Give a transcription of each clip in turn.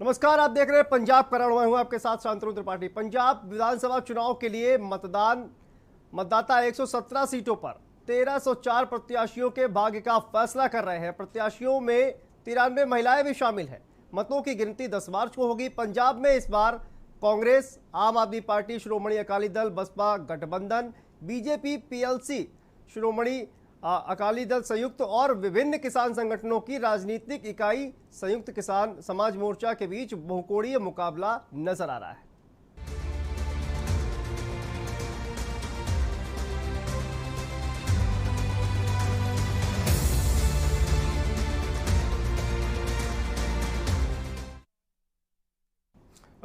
नमस्कार, आप देख रहे हैं पंजाब करण। मैं हूं आपके साथ शांतनु त्रिपाठी। पंजाब विधानसभा चुनाव के लिए मतदाता 117 सीटों पर 1304 प्रत्याशियों के भाग्य का फैसला कर रहे हैं। प्रत्याशियों में 93 महिलाएं भी शामिल हैं। मतों की गिनती 10 मार्च को होगी। पंजाब में इस बार कांग्रेस, आम आदमी पार्टी, श्रोमणी अकाली दल, बसपा गठबंधन, बीजेपी, पीएलसी, श्रोमणी अकाली दल संयुक्त और विभिन्न किसान संगठनों की राजनीतिक इकाई संयुक्त किसान समाज मोर्चा के बीच बहुकोणीय मुकाबला नजर आ रहा है।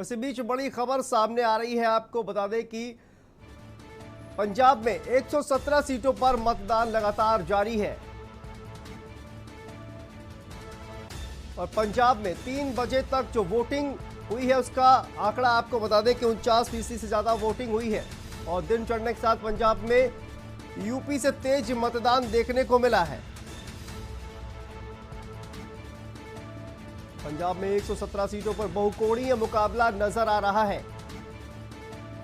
इसी बीच बड़ी खबर सामने आ रही है। आपको बता दें कि पंजाब में 117 सीटों पर मतदान लगातार जारी है और पंजाब में 3 बजे तक जो वोटिंग हुई है उसका आंकड़ा आपको बता दें कि 49% से ज्यादा वोटिंग हुई है। और दिन चढ़ने के साथ पंजाब में यूपी से तेज मतदान देखने को मिला है। पंजाब में 117 सीटों पर बहुकोणीय मुकाबला नजर आ रहा है।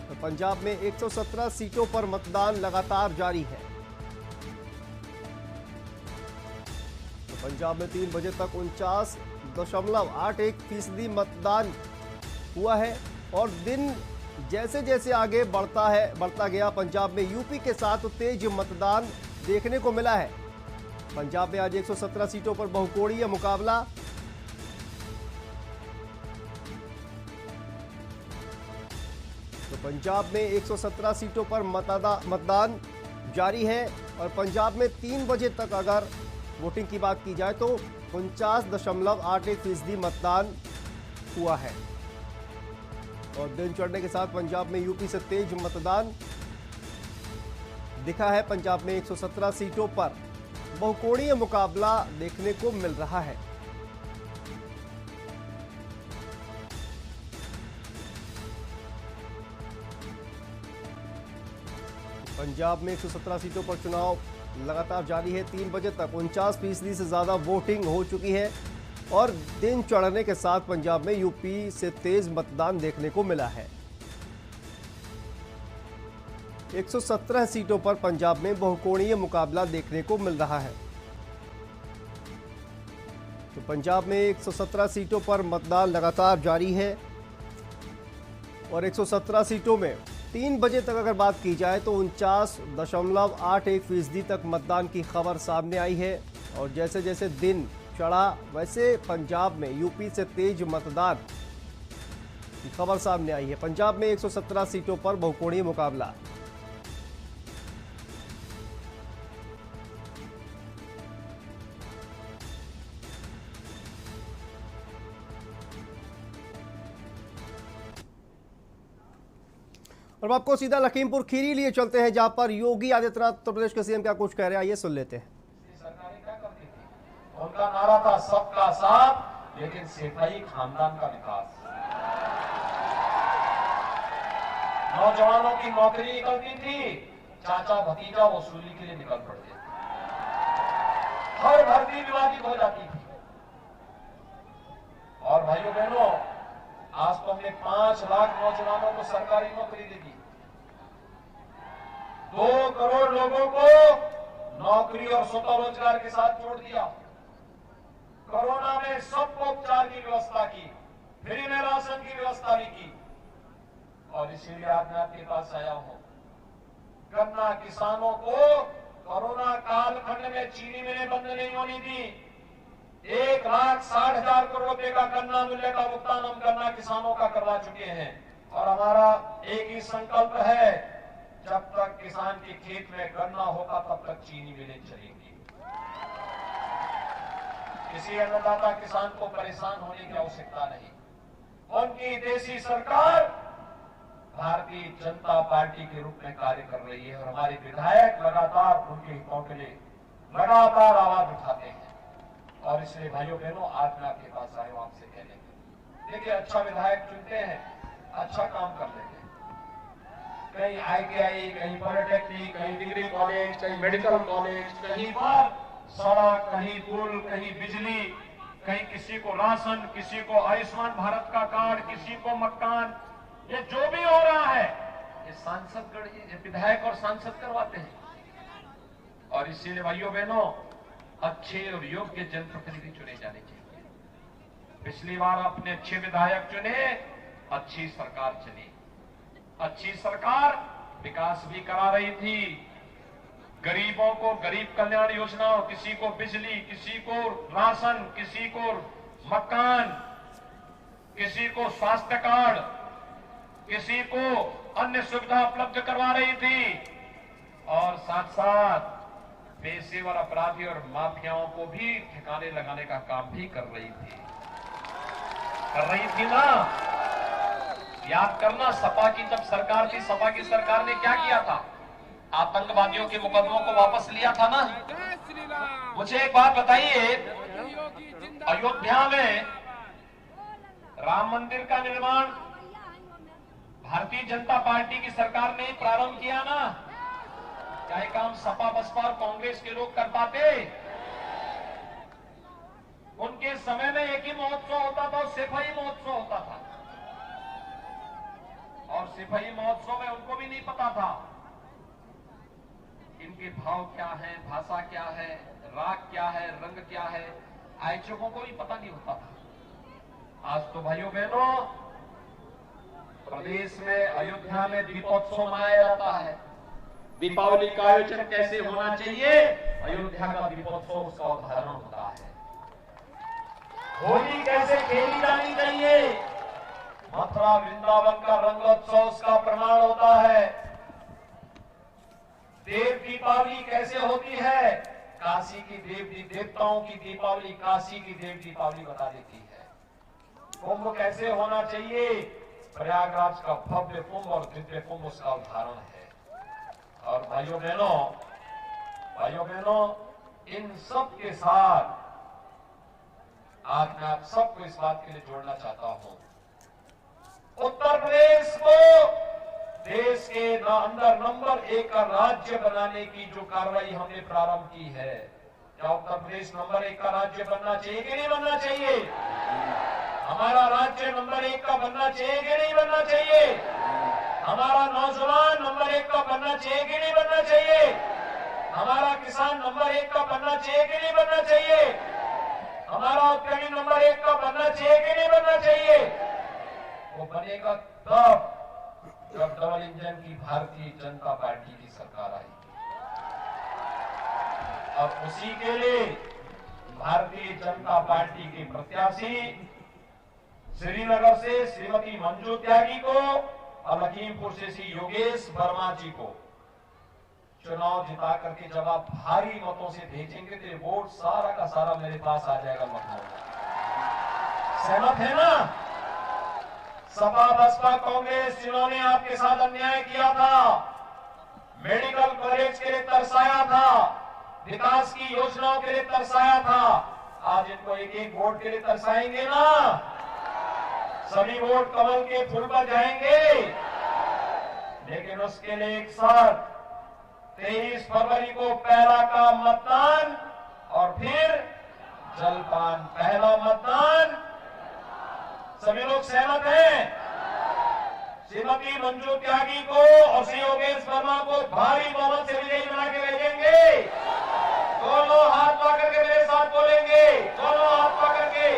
तो पंजाब में 117 सीटों पर मतदान लगातार जारी है। तो पंजाब में 3 बजे तक 49.81% मतदान हुआ है। और दिन जैसे जैसे आगे बढ़ता गया, पंजाब में यूपी के साथ तेज मतदान देखने को मिला है। पंजाब में आज 117 सीटों पर बहुकोणीय मुकाबला। तो पंजाब में 117 सीटों पर मतदान जारी है। और पंजाब में 3 बजे तक अगर वोटिंग की बात की जाए तो 49.81% मतदान हुआ है। और दिन चढ़ने के साथ पंजाब में यूपी से तेज मतदान दिखा है। पंजाब में 117 सीटों पर बहुकोणीय मुकाबला देखने को मिल रहा है। पंजाब में 117 सीटों पर चुनाव लगातार जारी है। 3 बजे तक 49% से ज्यादा वोटिंग हो चुकी है। और दिन चढ़ने के साथ पंजाब में यूपी से तेज मतदान देखने को मिला है। 117 सीटों पर पंजाब में बहुकोणीय मुकाबला देखने को मिल रहा है। तो पंजाब में 117 सीटों पर मतदान लगातार जारी है। और 117 सीटों में 3 बजे तक अगर बात की जाए तो 49.81% तक मतदान की खबर सामने आई है। और जैसे जैसे दिन चढ़ा वैसे पंजाब में यूपी से तेज मतदान की खबर सामने आई है। पंजाब में 117 सीटों पर बहुकोणीय मुकाबला। और आपको सीधा लखीमपुर खीरी लिए चलते हैं, जहां पर योगी आदित्यनाथ उत्तर प्रदेश के सीएम क्या कुछ कह रहे हैं, आइए सुन लेते हैं। उनका नारा था सबका साथ, लेकिन सेठाई खानदान का विकास। नौजवानों की नौकरी निकलती थी, चाचा भतीजा वसूली के लिए निकल पड़ते थे। हर भर्ती विवादित हो जाती थी। और भाइयों बहनों, आज तो हमने 5 लाख नौजवानों को सरकारी नौकरी दे दी। 2 करोड़ लोगों को नौकरी और स्वतः रोजगार के साथ जोड़ दिया। कोरोना में सबको उपचार की व्यवस्था की, फ्री में राशन की व्यवस्था भी की। और इसीलिए आज मैं आपके पास आया हूं। गन्ना किसानों को कोरोना कालखंड में चीनी मिलें बंद नहीं होनी दी। 1,60,000 करोड़ रुपए का गन्ना मूल्य का भुगतान हम गन्ना किसानों का करवा चुके हैं। और हमारा एक ही संकल्प है, जब तक किसान के खेत में गन्ना होगा तब तक चीनी मिलें चलेंगी। किसी अन्नदाता किसान को परेशान होने की आवश्यकता नहीं। उनकी देशी सरकार भारतीय जनता पार्टी के रूप में कार्य कर रही है। और हमारे विधायक लगातार उनके हितों के लिए लगातार आवाज उठाते हैं। और इसलिए भाइयों बहनों, आज मैं आपके पास आया हूं आपसे कहने के, देखिए अच्छा विधायक चुनते हैं, अच्छा काम कर लेते हैं। कहीं ITI, कहीं पॉलिटेक्निक, कहीं डिग्री कॉलेज, कहीं मेडिकल कॉलेज, कहीं पर सड़क, कहीं पुल, कहीं बिजली, कहीं किसी को राशन, किसी को आयुष्मान भारत का कार्ड, किसी को मकान, ये जो भी हो रहा है ये सांसदगण, ये विधायक और सांसद करवाते हैं। और इसीलिए भाइयों बहनों, अच्छे और योग्य जनप्रतिनिधि चुने जाने चाहिए। पिछली बार आपने अच्छे विधायक चुने, अच्छी सरकार चली। अच्छी सरकार विकास भी करा रही थी, गरीबों को गरीब कल्याण योजनाओं, किसी को बिजली, किसी को राशन, किसी को मकान, किसी को स्वास्थ्य कार्ड, किसी को अन्य सुविधा उपलब्ध करवा रही थी। और साथ साथ पेशेवर अपराधी और माफियाओं को भी ठिकाने लगाने का काम भी कर रही थी ना। याद करना, सपा की जब सरकार थी, सपा की सरकार ने क्या किया था? आतंकवादियों के मुकदमों को वापस लिया था ना। मुझे एक बात बताइए, अयोध्या में राम मंदिर का निर्माण भारतीय जनता पार्टी की सरकार ने प्रारंभ किया ना। क्या ये काम सपा, बसपा और कांग्रेस के लोग कर पाते? उनके समय में एक ही महोत्सव होता था, सिपाही महोत्सव होता था। और सिपाही महोत्सव में उनको भी नहीं पता था इनके भाव क्या है, भाषा क्या है, राग क्या है, रंग क्या है, आयोजकों को भी पता नहीं होता था। आज तो भाइयों बहनों, प्रदेश में अयोध्या में दीपोत्सव मनाया जाता है। दीपावली का आयोजन कैसे होना चाहिए, अयोध्या का दीपोत्सव उसका उदाहरण होता है। होली कैसे खेली जानी चाहिए, मथुरा वृंदावन का रंगोत्सव उसका प्रमाण होता है। देव दीपावली कैसे होती है, काशी की देवी देवताओं की दीपावली काशी की देव दीपावली बता देती है। कुंभ कैसे होना चाहिए, प्रयागराज का भव्य कुंभ और दिव्य कुंभ उसका उदाहरण है। और भाइयों बहनों, इन सब के साथ आज मैं आप सबको इस बात के लिए जोड़ना चाहता हूं, उत्तर प्रदेश को देश के अंदर नंबर 1 का राज्य बनाने की जो कार्रवाई हमने प्रारंभ की है, क्या उत्तर प्रदेश नंबर 1 का राज्य बनना चाहिए कि नहीं बनना चाहिए? हमारा राज्य नंबर 1 का बनना चाहिए कि नहीं बनना चाहिए? हमारा नौजवान नंबर 1 का बनना चाहिए कि नहीं बनना चाहिए? हमारा किसान नंबर 1 का बनना चाहिए कि नहीं बनना चाहिए? हमारा उद्यमी नंबर 1 का बनना चाहिए कि नहीं बनना चाहिए? वो बनेगा तब जब डबल इंजन की भारतीय जनता पार्टी की सरकार आएगी। और उसी के लिए भारतीय जनता पार्टी के प्रत्याशी श्रीनगर से श्रीमती मंजू त्यागी को और लखीमपुर से श्री योगेश वर्मा जी को चुनाव जिता करके जब आप भारी मतों से भेजेंगे तो ये वोट सारा का सारा मेरे पास आ जाएगा लखनऊ में। सहमत है ना? सपा, बसपा, कांग्रेस जिन्होंने आपके साथ अन्याय किया था, मेडिकल कॉलेज के लिए तरसाया था, विकास की योजनाओं के लिए तरसाया था, आज इनको एक एक वोट के लिए तरसाएंगे ना? सभी वोट कमल के फूल पर जाएंगे। लेकिन उसके लिए एक साथ 23 फरवरी को पहला का मतदान और फिर जलपान। पहला मतदान, सभी लोग सहमत हैं? श्रीमती मंजू त्यागी को और श्री योगेश वर्मा को भारी बहुमत से विजयी बना के भेजेंगे। दोनों हाथ पकड़ करके मेरे साथ बोलेंगे, दोनों हाथ पकड़ के,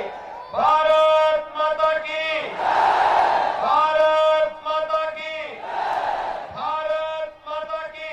भारत माता की, भारत माता की, भारत माता की।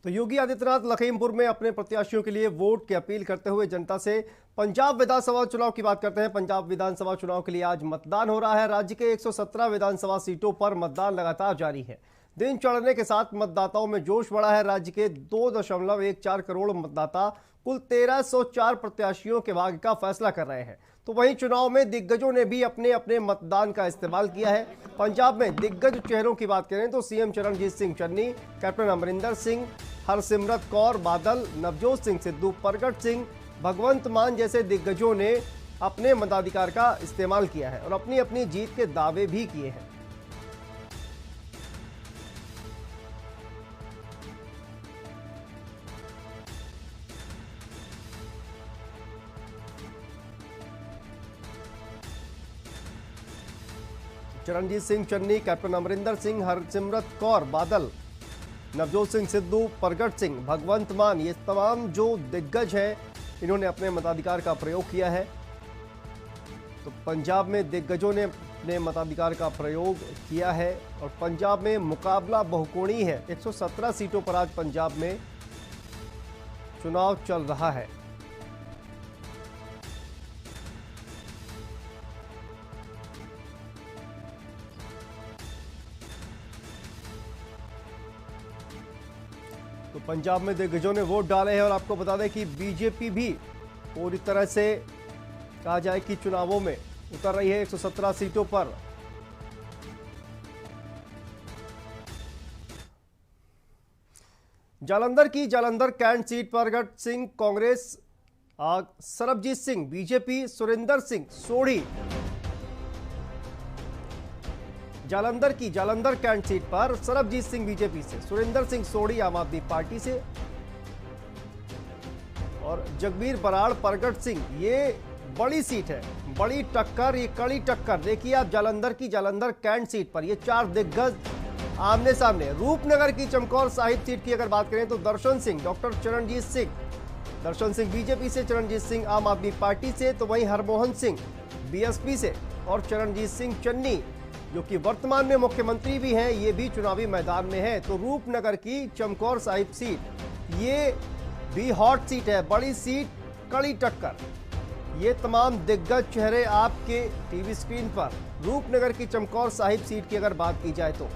तो योगी आदित्यनाथ लखीमपुर में अपने प्रत्याशियों के लिए वोट की अपील करते हुए जनता से पंजाब विधानसभा चुनाव की बात करते हैं। पंजाब विधानसभा चुनाव के लिए आज मतदान हो रहा है। राज्य के 117 विधानसभा सीटों पर मतदान लगातार जारी है। दिन चढ़ने के साथ मतदाताओं में जोश बढ़ा है। राज्य के 2.14 करोड़ मतदाता कुल 1304 प्रत्याशियों के भाग्य का फैसला कर रहे हैं। तो वहीं चुनाव में दिग्गजों ने भी अपने अपने मतदान का इस्तेमाल किया है। पंजाब में दिग्गज चेहरों की बात करें तो सीएम चरणजीत सिंह चन्नी, कैप्टन अमरिंदर सिंह, हरसिमरत कौर बादल, नवजोत सिंह सिद्धू, प्रगट सिंह, भगवंत मान जैसे दिग्गजों ने अपने मताधिकार का इस्तेमाल किया है और अपनी अपनी जीत के दावे भी किए हैं। चरणजीत सिंह चन्नी, कैप्टन अमरिंदर सिंह, हरसिमरत कौर बादल, नवजोत सिंह सिद्धू, प्रगट सिंह, भगवंत मान, ये तमाम जो दिग्गज हैं इन्होंने अपने मताधिकार का प्रयोग किया है। तो पंजाब में दिग्गजों ने अपने मताधिकार का प्रयोग किया है और पंजाब में मुकाबला बहुकोणीय है। 117 सीटों पर आज पंजाब में चुनाव चल रहा है। तो पंजाब में दिग्गजों ने वोट डाले हैं और आपको बता दें कि बीजेपी भी पूरी तरह से कहा जाए कि चुनावों में उतर रही है 117 सीटों पर। जालंधर की जालंधर कैंट सीट पर प्रगट सिंह कांग्रेस, सरबजीत सिंह बीजेपी, सुरेंद्र सिंह सोढ़ी। जालंधर की जालंधर कैंट सीट पर सरबजीत सिंह बीजेपी से, सुरेंद्र सिंह सोढ़ी आम आदमी पार्टी से और जगबीर बराड़ प्रगट सिंह। ये बड़ी सीट है, बड़ी टक्कर, ये कड़ी टक्कर। देखिए आप जालंधर की जालंधर कैंट सीट पर ये चार दिग्गज आमने सामने। रूपनगर की चमकौर साहिब सीट की अगर बात करें तो दर्शन सिंह, डॉक्टर चरणजीत सिंह, दर्शन सिंह बीजेपी से, चरणजीत सिंह आम आदमी पार्टी से, तो वहीं हरमोहन सिंह बीएसपी से और चरणजीत सिंह चन्नी जो कि वर्तमान में मुख्यमंत्री भी हैं, ये भी चुनावी मैदान में है। तो रूपनगर की चमकौर साहिब सीट ये भी हॉट सीट है, बड़ी सीट, कड़ी टक्कर। ये तमाम दिग्गज चेहरे आपके टीवी स्क्रीन पर। रूपनगर की चमकौर साहिब सीट की अगर बात की जाए तो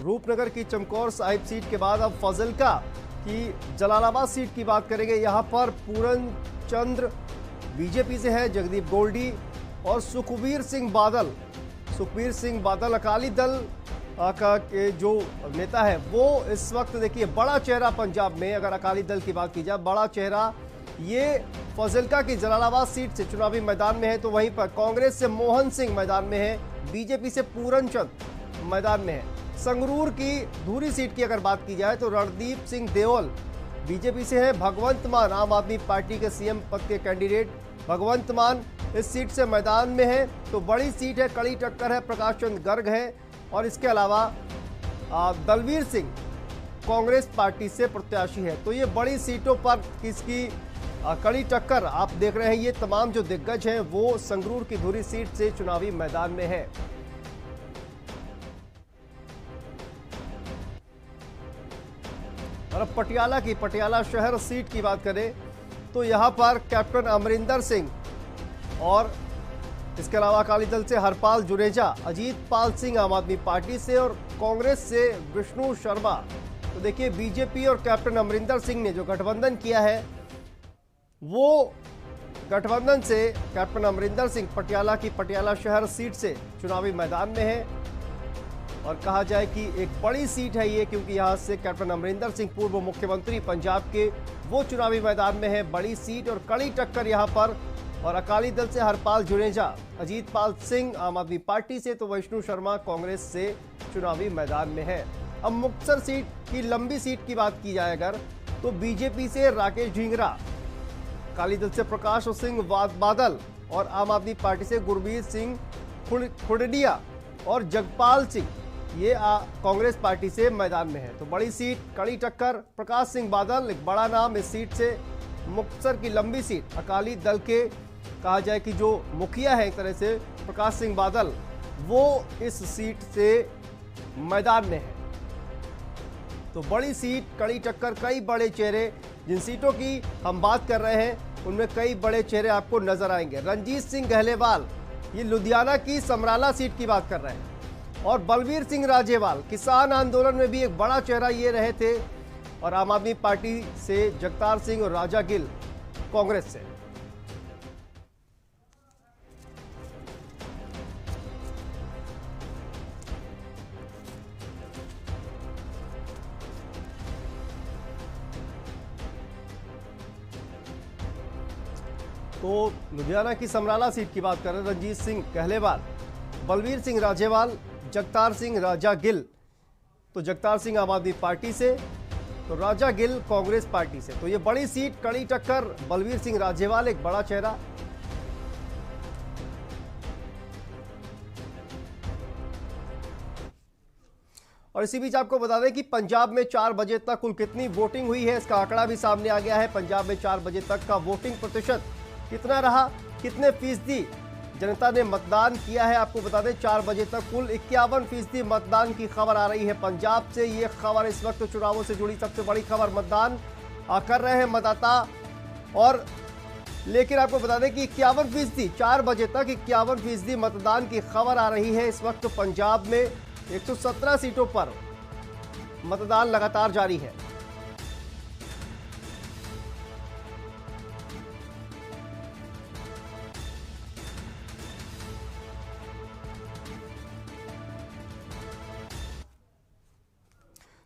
रूपनगर की चमकौर साहिब सीट के बाद अब फाजिल्का की जलालाबाद सीट की बात करेंगे। यहां पर पूरन चंद्र बीजेपी से है, जगदीप गोल्डी और सुखबीर सिंह बादल। सुखबीर सिंह बादल अकाली दल का के जो नेता है वो इस वक्त देखिए बड़ा चेहरा पंजाब में, अगर अकाली दल की बात की जाए बड़ा चेहरा ये फाजिल्का की जलालाबाद सीट से चुनावी मैदान में है। तो वहीं पर कांग्रेस से मोहन सिंह मैदान में है, बीजेपी से पूरन चंद मैदान में है। संगरूर की धूरी सीट की अगर बात की जाए तो रणदीप सिंह देओल बीजेपी से है, भगवंत मान आम आदमी पार्टी के सीएम पद के कैंडिडेट भगवंत मान इस सीट से मैदान में है। तो बड़ी सीट है, कड़ी टक्कर है, प्रकाश चंद गर्ग है और इसके अलावा दलवीर सिंह कांग्रेस पार्टी से प्रत्याशी है। तो ये बड़ी सीटों पर किसकी कड़ी टक्कर आप देख रहे हैं। ये तमाम जो दिग्गज हैं वो संगरूर की धुरी सीट से चुनावी मैदान में है। और अब पटियाला शहर सीट की बात करें तो यहां पर कैप्टन अमरिंदर सिंह और इसके अलावा अकाली दल से हरपाल जुनेजा, अजीत पाल सिंह आम आदमी पार्टी से और कांग्रेस से विष्णु शर्मा। तो देखिए बीजेपी और कैप्टन अमरिंदर सिंह ने जो गठबंधन किया है वो गठबंधन से कैप्टन अमरिंदर सिंह पटियाला की पटियाला शहर सीट से चुनावी मैदान में है। और कहा जाए कि एक बड़ी सीट है ये, क्योंकि यहां से कैप्टन अमरिंदर सिंह पूर्व मुख्यमंत्री पंजाब के वो चुनावी मैदान में है। बड़ी सीट और कड़ी टक्कर यहां पर। और अकाली दल से हरपाल जुनेजा, अजीत पाल सिंह आम आदमी पार्टी से, तो विष्णु शर्मा कांग्रेस से चुनावी मैदान में है। अब मुक्तसर सीट की लंबी सीट की बात की जाए अगर तो बीजेपी से राकेश ढींगरा, अकाली दल से प्रकाश सिंह बादल और आम आदमी पार्टी से गुरबीर सिंह खुड़डिया और जगपाल सिंह ये कांग्रेस पार्टी से मैदान में है। तो बड़ी सीट, कड़ी टक्कर, प्रकाश सिंह बादल एक बड़ा नाम इस सीट से। मुक्तसर की लंबी सीट अकाली दल के कहा जाए कि जो मुखिया है एक तरह से प्रकाश सिंह बादल, वो इस सीट से मैदान में है। तो बड़ी सीट, कड़ी टक्कर, कई बड़े चेहरे। जिन सीटों की हम बात कर रहे हैं उनमें कई बड़े चेहरे आपको नजर आएंगे। रणजीत सिंह गहलेवाल ये लुधियाना की समराला सीट की बात कर रहे हैं और बलवीर सिंह राजेवाल किसान आंदोलन में भी एक बड़ा चेहरा ये रहे थे। और आम आदमी पार्टी से जगतार सिंह और राजा गिल कांग्रेस से। तो लुधियाना की समराला सीट की बात करें, रणजीत सिंह गहलेवाल, बलवीर सिंह राजेवाल, जगतार सिंह राजा गिल। तो जगतार सिंह आम आदमी पार्टी से तो राजा गिल कांग्रेस पार्टी से। तो ये बड़ी सीट, कड़ी टक्कर, बलवीर सिंह राजेवाल एक बड़ा चेहरा। और इसी बीच आपको बता दें कि पंजाब में 4 बजे तक कुल कितनी वोटिंग हुई है, इसका आंकड़ा भी सामने आ गया है। पंजाब में 4 बजे तक का वोटिंग प्रतिशत कितना रहा, कितने फीसदी जनता ने मतदान किया है, आपको बता दें 4 बजे तक कुल 51% मतदान की खबर आ रही है पंजाब से। ये खबर इस वक्त चुनावों से जुड़ी सबसे बड़ी खबर। मतदान कर रहे हैं मतदाता, और लेकिन आपको बता दें कि 51%, 4 बजे तक 51% मतदान की खबर आ रही है। इस वक्त पंजाब में 117 सीटों पर मतदान लगातार जारी है।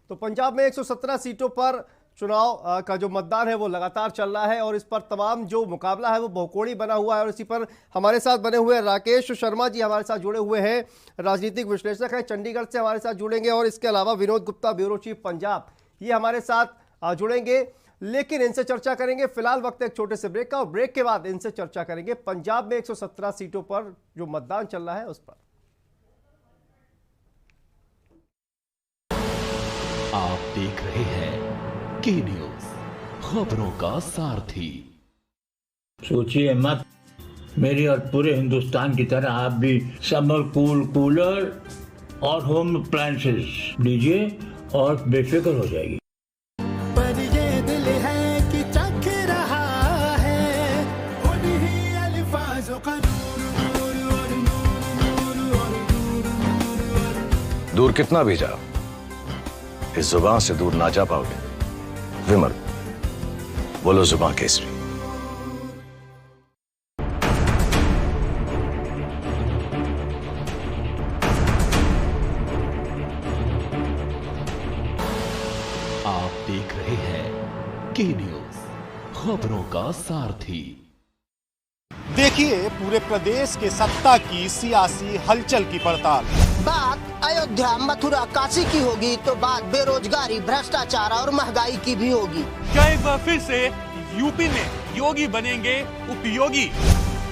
तो पंजाब में 117 सीटों पर चुनाव का जो मतदान है वो लगातार चल रहा है, और इस पर तमाम जो मुकाबला है वो बहुकोणी बना हुआ है। और इसी पर हमारे साथ बने हुए राकेश शर्मा जी हमारे साथ जुड़े हुए हैं, राजनीतिक विश्लेषक हैं, चंडीगढ़ से हमारे साथ जुड़ेंगे। और इसके अलावा विनोद गुप्ता, ब्यूरो चीफ पंजाब, ये हमारे साथ जुड़ेंगे। लेकिन इनसे चर्चा करेंगे फिलहाल वक्त एक छोटे से ब्रेक का, और ब्रेक के बाद इनसे चर्चा करेंगे पंजाब में 117 सीटों पर जो मतदान चल रहा है उस पर। आप देख रहे हैं के न्यूज, खबरों का सारथी। सोचिए मत, मेरी और पूरे हिंदुस्तान की तरह आप भी समर कूलर और होम अप्लायंसेस लीजिए और बेफिक्र हो जाएगी। पर ये दिल है कि चख रहा है उन्हीं अल्फाजों का दूर कितना भी जाओ, इस जुबान से दूर ना जा पाओगे। विमल, बोलो जुबान केसरी। आप देख रहे हैं के न्यूज, खबरों का सारथी। देखिए पूरे प्रदेश के सत्ता की सियासी हलचल की पड़ताल। बात अयोध्या, मथुरा, काशी की होगी तो बात बेरोजगारी, भ्रष्टाचार और महंगाई की भी होगी। क्या एक बार फिर से यूपी में योगी बनेंगे उपयोगी?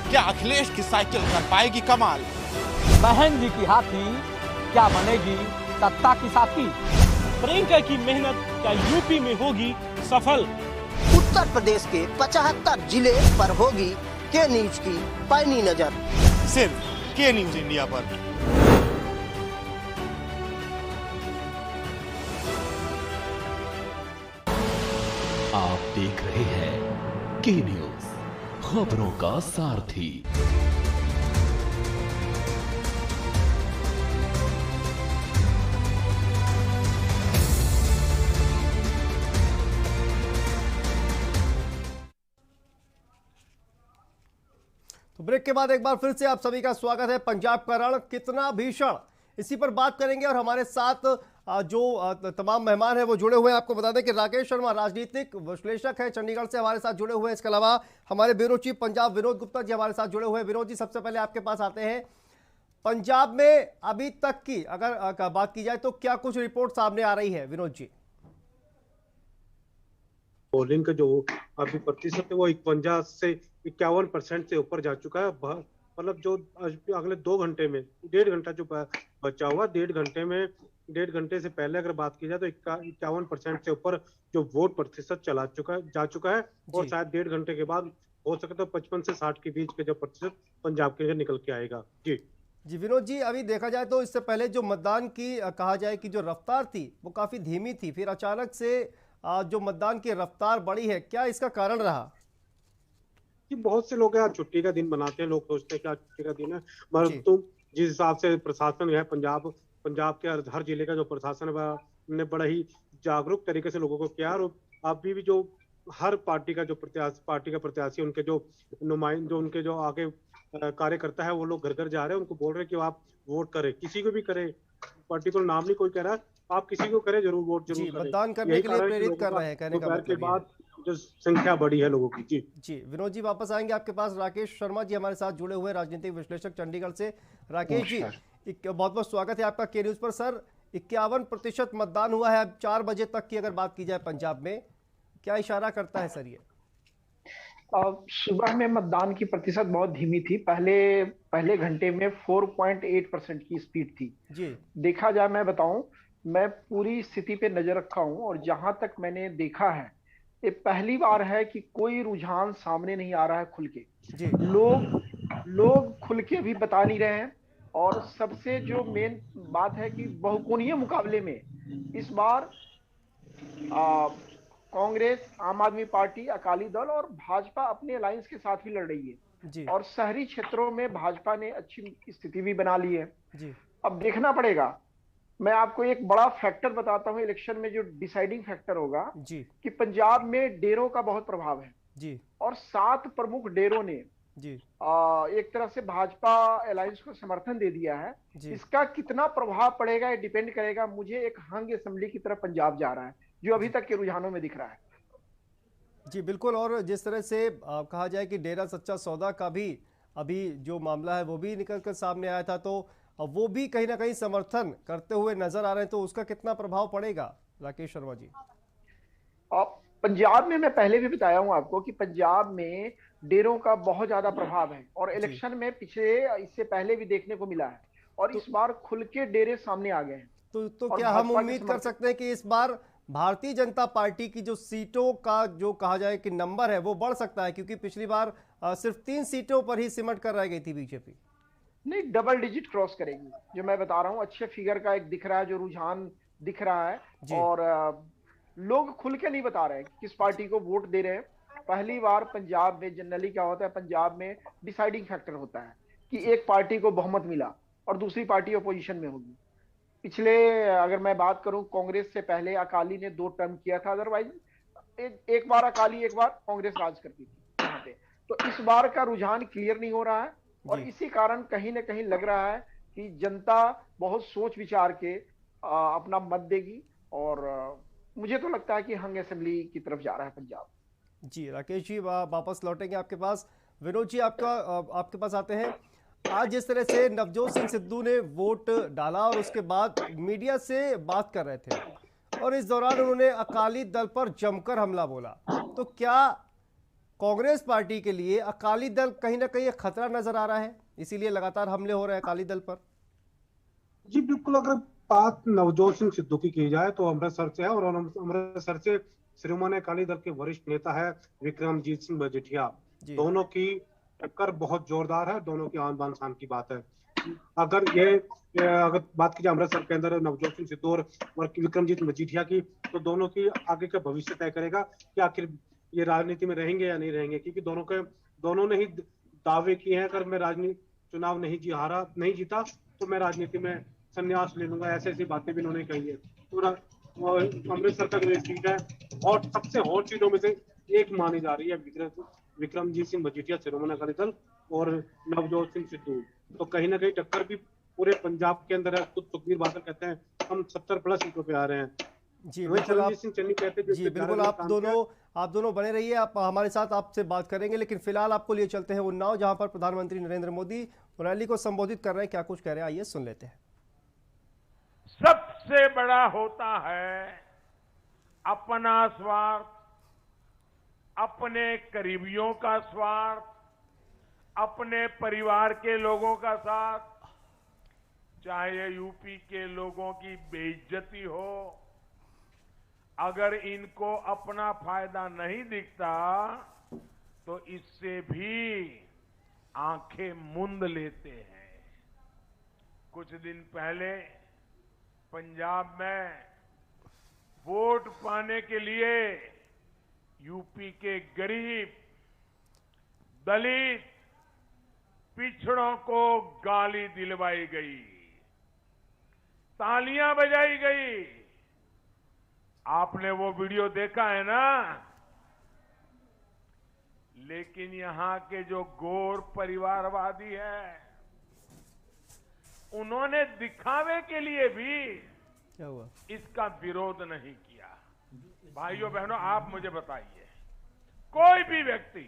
क्या अखिलेश की साइकिल कर पाएगी कमाल? बहन जी की हाथी क्या बनेगी सत्ता की साथी? प्रियंका की मेहनत क्या यूपी में होगी सफल? उत्तर प्रदेश के 75 जिले पर होगी के न्यूज की पैनी नजर, सिर्फ के न्यूज इंडिया पर। आप देख रहे हैं के न्यूज, खबरों का सारथी। तो ब्रेक के बाद एक बार फिर से आप सभी का स्वागत है। पंजाब का रण कितना भीषण, इसी पर बात करेंगे। और हमारे साथ जो तमाम मेहमान हैं वो जुड़े हुए हैं। आपको बता दें कि राकेश शर्मा राजनीतिक विश्लेषक हैं, चंडीगढ़ से हमारे साथ जुड़े हुए हैं। इसके अलावा हमारे ब्यूरो चीफ पंजाब विनोद गुप्ता जी हमारे साथ जुड़े हुए हैं। विनोद जी, सबसे पहले आपके पास आते हैं। पंजाब में अभी तक की अगर बात की जाए तो क्या कुछ रिपोर्ट सामने आ रही है विनोद जी? पोलिंग का जो अभी प्रतिशत है वो 51 से 51% से ऊपर जा चुका है। मतलब जो अगले 2 घंटे में 1.5 घंटा जो बचा हुआ, 1.5 घंटे से पहले अगर बात की जाए तो 51% से ऊपर जो वोट प्रतिशत जा चुका है। और शायद 1.5 घंटे के बाद हो सकता है 55 से 60 के बीच के जो प्रतिशत पंजाब के लिए निकल के आएगा। जी विनोद जी, अभी देखा जाए तो इससे पहले जो मतदान की कहा जाए कि जो रफ्तार थी वो काफी धीमी थी, फिर अचानक से जो मतदान की रफ्तार बढ़ी है, क्या इसका कारण रहा? कि बहुत से लोग आज छुट्टी का दिन बनाते हैं, लोग सोचते हैं कि आज छुट्टी का दिन है, मगर तुम जिस हिसाब से प्रशासन है पंजाब के हर जिले का जो प्रशासन है ने बड़ा ही जागरूक तरीके से लोगों को किया। और अभी भी जो हर पार्टी का प्रत्याशी उनके जो नुमाइंदे, उनके जो आगे कार्यकर्ता है, वो लोग घर घर जा रहे हैं, उनको बोल रहे हैं कि आप वोट करें, किसी को भी करें, पर्टिकुलर नाम नहीं कोई कह रहा, आप किसी को करें, जरूर वोट जरूर करें। मतदान करने के लिए प्रेरित कर रहे हैं, कहने का मतलब के बाद जो संख्या बढ़ी है लोगों की। जी विनोद जी, वापस आएंगे आपके पास। राकेश शर्मा जी हमारे साथ जुड़े हुए, राजनीतिक विश्लेषक चंडीगढ़ से। राकेश जी, बहुत बहुत स्वागत है आपका के न्यूज पर। सर, 51% मतदान हुआ है अब 4 बजे तक की अगर बात की जाए पंजाब में, क्या इशारा करता है सर ये? सुबह में मतदान की प्रतिशत बहुत धीमी थी। पहले घंटे में 4.8% की स्पीड थी जी। देखा जाए, मैं बताऊं, मैं पूरी स्थिति पे नजर रखा हूं और जहां तक मैंने देखा है, ये पहली बार है कि कोई रुझान सामने नहीं आ रहा है खुल के जी। लोग खुल के भी बता नहीं रहे हैं। और सबसे जो मेन बात है कि बहुकोणीय मुकाबले में इस बार कांग्रेस, आम आदमी पार्टी, अकाली दल और भाजपा अपने अलायंस के साथ भी लड़ रही है जी। और शहरी क्षेत्रों में भाजपा ने अच्छी स्थिति भी बना ली है जी। अब देखना पड़ेगा। मैं आपको एक बड़ा फैक्टर बताता हूं इलेक्शन में जो डिसाइडिंग फैक्टर होगा जी। कि पंजाब में डेरों का बहुत प्रभाव है जी। और 7 प्रमुख डेरों ने जी। एक तरह से भाजपा अलायंस को समर्थन दे दिया है। जी। इसका कितना प्रभाव पड़ेगा ये डिपेंड करेगा। मुझे एक हंग असेंबली की तरफ पंजाब जा रहा है जो अभी तक के रुझानों में दिख रहा है। जी बिल्कुल। और जिस तरह से कहा जाए कि डेरा सच्चा सौदा का भी अभी जो मामला है वो भी निकल कर सामने आया था, तो वो भी कहीं ना कहीं समर्थन करते हुए नजर आ रहे हैं, तो उसका कितना प्रभाव पड़ेगा राकेश शर्मा जी? पंजाब में मैं पहले भी बताया हूं आपको कि पंजाब में डेरों का बहुत ज्यादा प्रभाव है और इलेक्शन में इससे पहले भी देखने को मिला है और इस बार खुल के डेरे सामने आ गए हैं। तो क्या हम उम्मीद कर सकते हैं कि इस बार भारतीय जनता पार्टी की जो सीटों का जो कहा जाए कि नंबर है वो बढ़ सकता है? क्योंकि पिछली बार सिर्फ 3 सीटों पर ही सिमट कर रह गई थी बीजेपी। नहीं, डबल डिजिट क्रॉस करेगी, जो मैं बता रहा हूं। अच्छे फिगर का एक दिख रहा है, जो रुझान दिख रहा है और लोग खुल के नहीं बता रहे हैं किस पार्टी को वोट दे रहे हैं। पहली बार पंजाब में जनरली क्या होता है, पंजाब में डिसाइडिंग फैक्टर होता है कि एक पार्टी को बहुमत मिला और दूसरी पार्टी अपोजिशन में होगी। पिछले अगर मैं बात करूं, कांग्रेस से पहले अकाली ने 2 टर्म किया था, अदरवाइज एक बार अकाली एक बार कांग्रेस राज करती थी यहाँ पे। तो इस बार का रुझान क्लियर नहीं हो रहा है और इसी कारण कहीं ना कहीं लग रहा है कि जनता बहुत सोच विचार के अपना मत देगी और मुझे तो लगता है कि हंग असेंबली की तरफ जा रहा है पंजाब। जी राकेश जी वापस लौटेंगे आपके पास। विनोद जी आपके पास आते हैं। आज जिस तरह से नवजोत सिंह सिद्धू ने वोट डाला और उसके बाद मीडिया से बात कर रहे थे और इस दौरान उन्होंने अकाली दल पर जमकर हमला बोला, तो क्या कांग्रेस पार्टी के लिए अकाली दल कहीं ना कहीं खतरा नजर आ रहा है, इसीलिए लगातार हमले हो रहे हैं अकाली दल पर? जी बिल्कुल। अगर बात नवजोत सिंह सिद्धू की जाए तो अमृतसर से है और अमृतसर से शिरोमणि अकाली दल के वरिष्ठ नेता है विक्रमजीत सिंह मजीठिया। दोनों की टक्कर बहुत जोरदार है, दोनों की आन बान शान की बात है। अगर बात की जाए अमृतसर के अंदर नवजोत सिंह सिद्धू और विक्रमजीत मजीठिया की, तो दोनों की आगे का भविष्य तय करेगा कि आखिर ये राजनीति में रहेंगे या नहीं रहेंगे। क्योंकि दोनों ने ही दावे किए हैं, अगर मैं चुनाव नहीं जीता तो मैं राजनीति में संन्यास ले लूंगा, ऐसी बातें भी उन्होंने कही है। तो अमृतसर का जो सीट है और सबसे हॉट सीटों में से एक मानी जा रही है विक्रमजीत सिंह मजीठिया शिरोमणि अकाली दल और नवजोत सिंह सिद्धू। तो कहीं ना कहीं टक्कर भी पूरे पंजाब के अंदर है। खुद सुखबीर बादल कहते हैं हम 70+ सीटों पे आ रहे हैं। जी बिल्कुल। आप दोनों बने रहिए, आप हमारे साथ आपसे बात करेंगे, लेकिन फिलहाल आपको लिए चलते हैं उन्नाव, जहां पर प्रधानमंत्री नरेंद्र मोदी रैली को संबोधित कर रहे हैं। क्या कुछ कह रहे हैं, आइए सुन लेते हैं। सबसे बड़ा होता है अपना स्वार्थ, अपने करीबियों का स्वार्थ, अपने परिवार के लोगों का साथ, चाहे यूपी के लोगों की बेइज्जती हो, अगर इनको अपना फायदा नहीं दिखता तो इससे भी आंखें मूंद लेते हैं। कुछ दिन पहले पंजाब में वोट पाने के लिए यूपी के गरीब, दलित, पिछड़ों को गाली दिलवाई गई, तालियां बजाई गई। आपने वो वीडियो देखा है ना? लेकिन यहां के जो गोर परिवारवादी है, उन्होंने दिखावे के लिए भी क्या हुआ? इसका विरोध नहीं किया। भाइयों बहनों, आप मुझे बताइए, कोई भी व्यक्ति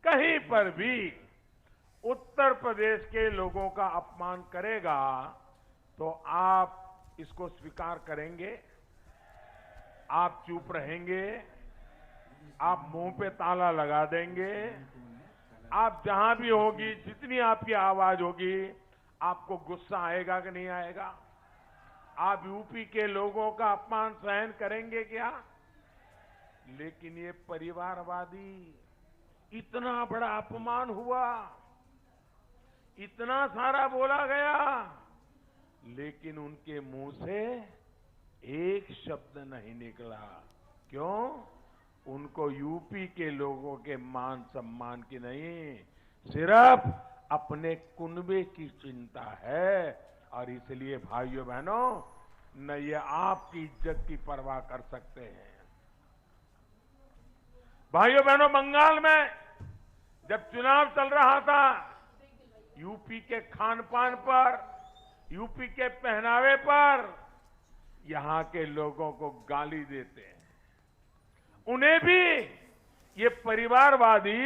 कहीं पर भी उत्तर प्रदेश के लोगों का अपमान करेगा तो आप इसको स्वीकार करेंगे? आप चुप रहेंगे? आप मुंह पे ताला लगा देंगे? आप जहां भी होगी, जितनी आपकी आवाज होगी, आपको गुस्सा आएगा कि नहीं आएगा? आप यूपी के लोगों का अपमान सहन करेंगे क्या? लेकिन ये परिवारवादी, इतना बड़ा अपमान हुआ, इतना सारा बोला गया, लेकिन उनके मुंह से एक शब्द नहीं निकला। क्यों? उनको यूपी के लोगों के मान सम्मान की नहीं, सिर्फ अपने कुनबे की चिंता है। और इसलिए भाइयों बहनों, न ये आपकी इज्जत की परवाह कर सकते हैं। भाइयों बहनों, बंगाल में जब चुनाव चल रहा था, यूपी के खान पान पर, यूपी के पहनावे पर यहां के लोगों को गाली देते हैं। उन्हें भी ये परिवारवादी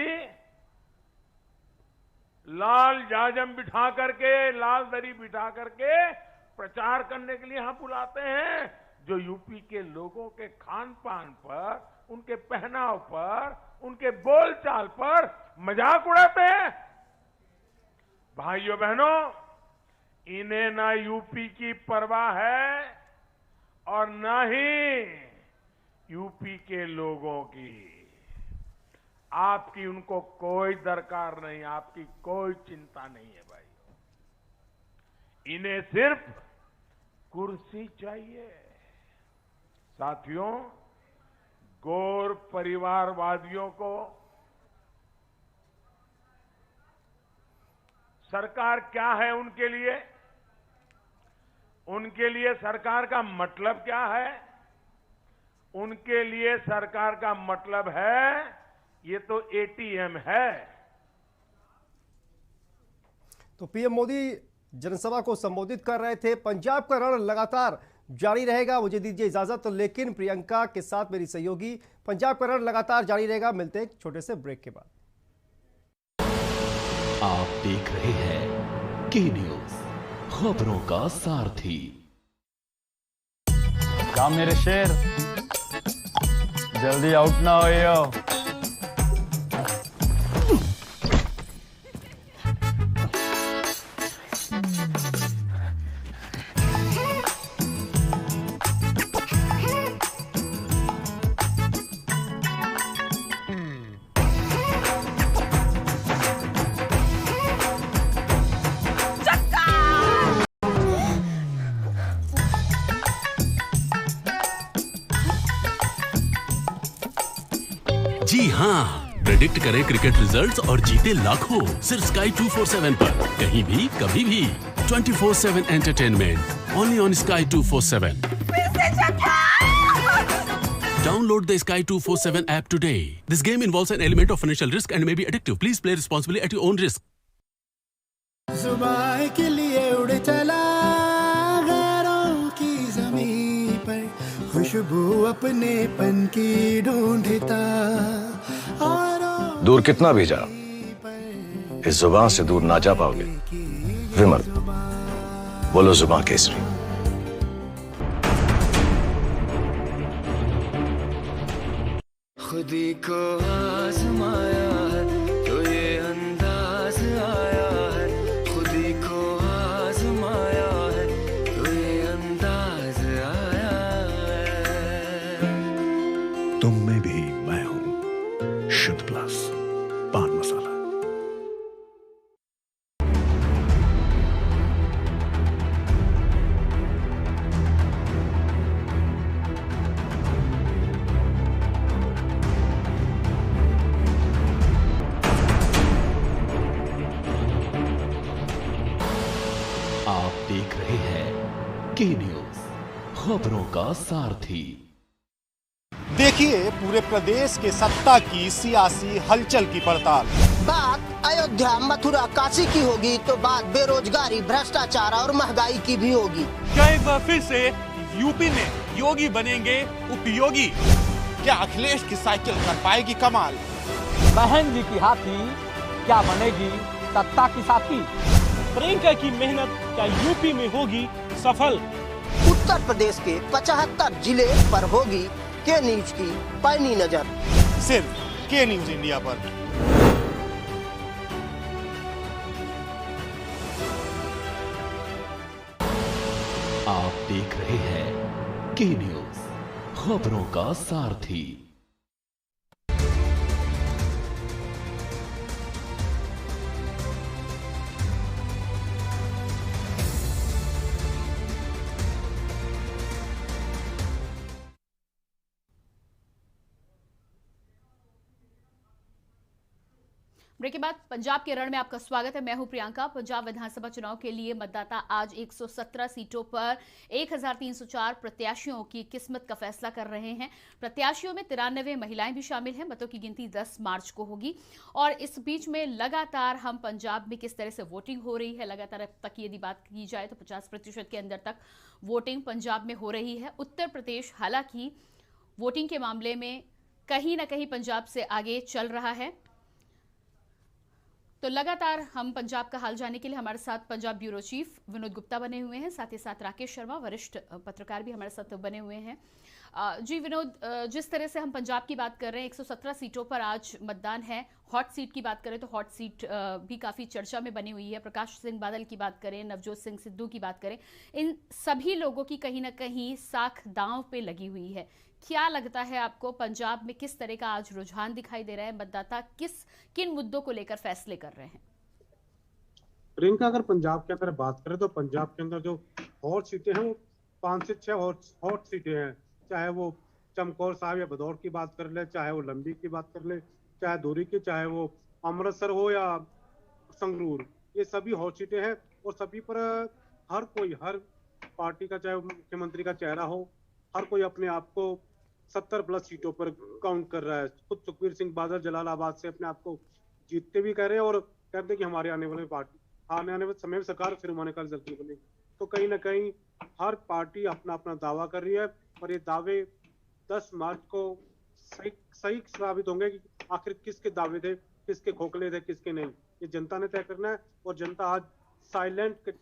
लाल जाजम बिठा करके, लाल दरी बिठा करके प्रचार करने के लिए यहां बुलाते हैं, जो यूपी के लोगों के खान पान पर, उनके पहनाव पर, उनके बोलचाल पर मजाक उड़ाते हैं। भाइयों बहनों, इन्हें ना यूपी की परवाह है और ना ही यूपी के लोगों की। आपकी उनको कोई दरकार नहीं, आपकी कोई चिंता नहीं है भाई। इन्हें सिर्फ कुर्सी चाहिए। साथियों, गौर परिवारवादियों को सरकार क्या है उनके लिए? उनके लिए सरकार का मतलब क्या है? उनके लिए सरकार का मतलब है, ये तो एटीएम है। तो पीएम मोदी जनसभा को संबोधित कर रहे थे। पंजाब का रण लगातार जारी रहेगा, मुझे दीजिए इजाजत, लेकिन प्रियंका के साथ मेरी सहयोगी, पंजाब का रण लगातार जारी रहेगा। मिलते हैं एक छोटे से ब्रेक के बाद। आप देख रहे हैं के न्यूज, खबरों का सारथी। क्या मेरे शेर, जल्दी आउट ना हो। जी हाँ, प्रेडिक्ट करें क्रिकेट रिजल्ट्स और जीते लाखों, सिर्फ Sky 247 पर, कहीं भी कभी भी। 24/7 entertainment only on Sky 247। Download the Sky 247 app today. This game involves an element of financial risk and may be addictive. Please play responsibly at your own risk. जुबान के लिए उड़ चला गैरों की ज़मीं पर, खुशबू अपने पन की ढूंढता। दूर कितना भी जा, इस जुबान से दूर ना जा पाओगे। विमल, बोलो जुबान केसरी। खुदी को आजमाया है तो ये अंदाज आया है, खुदी को आजमाया है तो ये अंदाज आया है। तुम में भी मैं हूं, शुद्ध प्लस पान मसाला। आप देख रहे हैं के न्यूज, खबरों का सारथी। देखिए पूरे प्रदेश के सत्ता की सियासी हलचल की पड़ताल। बात अयोध्या, मथुरा, काशी की होगी तो बात बेरोजगारी, भ्रष्टाचार और महंगाई की भी होगी। क्या एक बार फिर से यूपी में योगी बनेंगे उपयोगी? क्या अखिलेश की साइकिल कर पाएगी कमाल? बहन जी की हाथी क्या बनेगी सत्ता की साथी? प्रियंका की मेहनत क्या यूपी में होगी सफल? उत्तर प्रदेश के 75 जिले पर होगी के न्यूज की पैनी नजर। सिर्फ के न्यूज इंडिया पर। आप देख रहे हैं के न्यूज, खबरों का सारथी। ब्रेक के बाद पंजाब के रण में आपका स्वागत है। मैं हूं प्रियंका। पंजाब विधानसभा चुनाव के लिए मतदाता आज 117 सीटों पर 1304 प्रत्याशियों की किस्मत का फैसला कर रहे हैं। प्रत्याशियों में 93 महिलाएं भी शामिल हैं। मतों की गिनती 10 मार्च को होगी और इस बीच में लगातार हम पंजाब में किस तरह से वोटिंग हो रही है, लगातार अब तक यदि बात की जाए तो 50% के अंदर तक वोटिंग पंजाब में हो रही है। उत्तर प्रदेश हालांकि वोटिंग के मामले में कहीं ना कहीं पंजाब से आगे चल रहा है। तो लगातार हम पंजाब का हाल जानने के लिए हमारे साथ पंजाब ब्यूरो चीफ विनोद गुप्ता बने हुए हैं, साथ ही साथ राकेश शर्मा वरिष्ठ पत्रकार भी हमारे साथ बने हुए हैं। जी विनोद, जिस तरह से हम पंजाब की बात कर रहे हैं, 117 सीटों पर आज मतदान है। हॉट सीट की बात करें तो हॉट सीट भी काफ़ी चर्चा में बनी हुई है। प्रकाश सिंह बादल की बात करें, नवजोत सिंह सिद्धू की बात करें, इन सभी लोगों की कहीं ना कहीं साख दांव पे लगी हुई है। क्या लगता है आपको पंजाब में किस तरह का आज रुझान दिखाई दे रहा है? मतदाता किन मुद्दों को लेकर फैसले कर रहे हैं? प्रियंका, अगर पंजाब के अंदर बात करें तो पंजाब के अंदर जो हॉट सीटें हैं वो 5 से 6 हॉट सीटें हैं। चाहे वो चमकौर साहब या भदौर की बात कर ले, चाहे वो लंबी की बात कर ले, चाहे दूरी की, चाहे वो अमृतसर हो या संगरूर, ये सभी हॉट सीटें हैं और सभी पर हर पार्टी का, चाहे मुख्यमंत्री का चेहरा हो, हर कोई अपने आप को 70 प्लस सीटों पर काउंट कर रहा है। खुद सुखबीर सिंह बादल जलालाबाद से अपने आप को जीतते भी कह रहे हैं और कहते हैं कि हमारे आने वाले समय में सरकार फिर होने का जल्दी बनेगी। तो कहीं ना कहीं हर पार्टी अपना अपना दावा कर रही है और ये दावे 10 मार्च को सही साबित होंगे कि आखिर किसके दावे थे, किसके खोखले थे, किसके नहीं। ये जनता ने तय करना है और जनता आज साइलेंट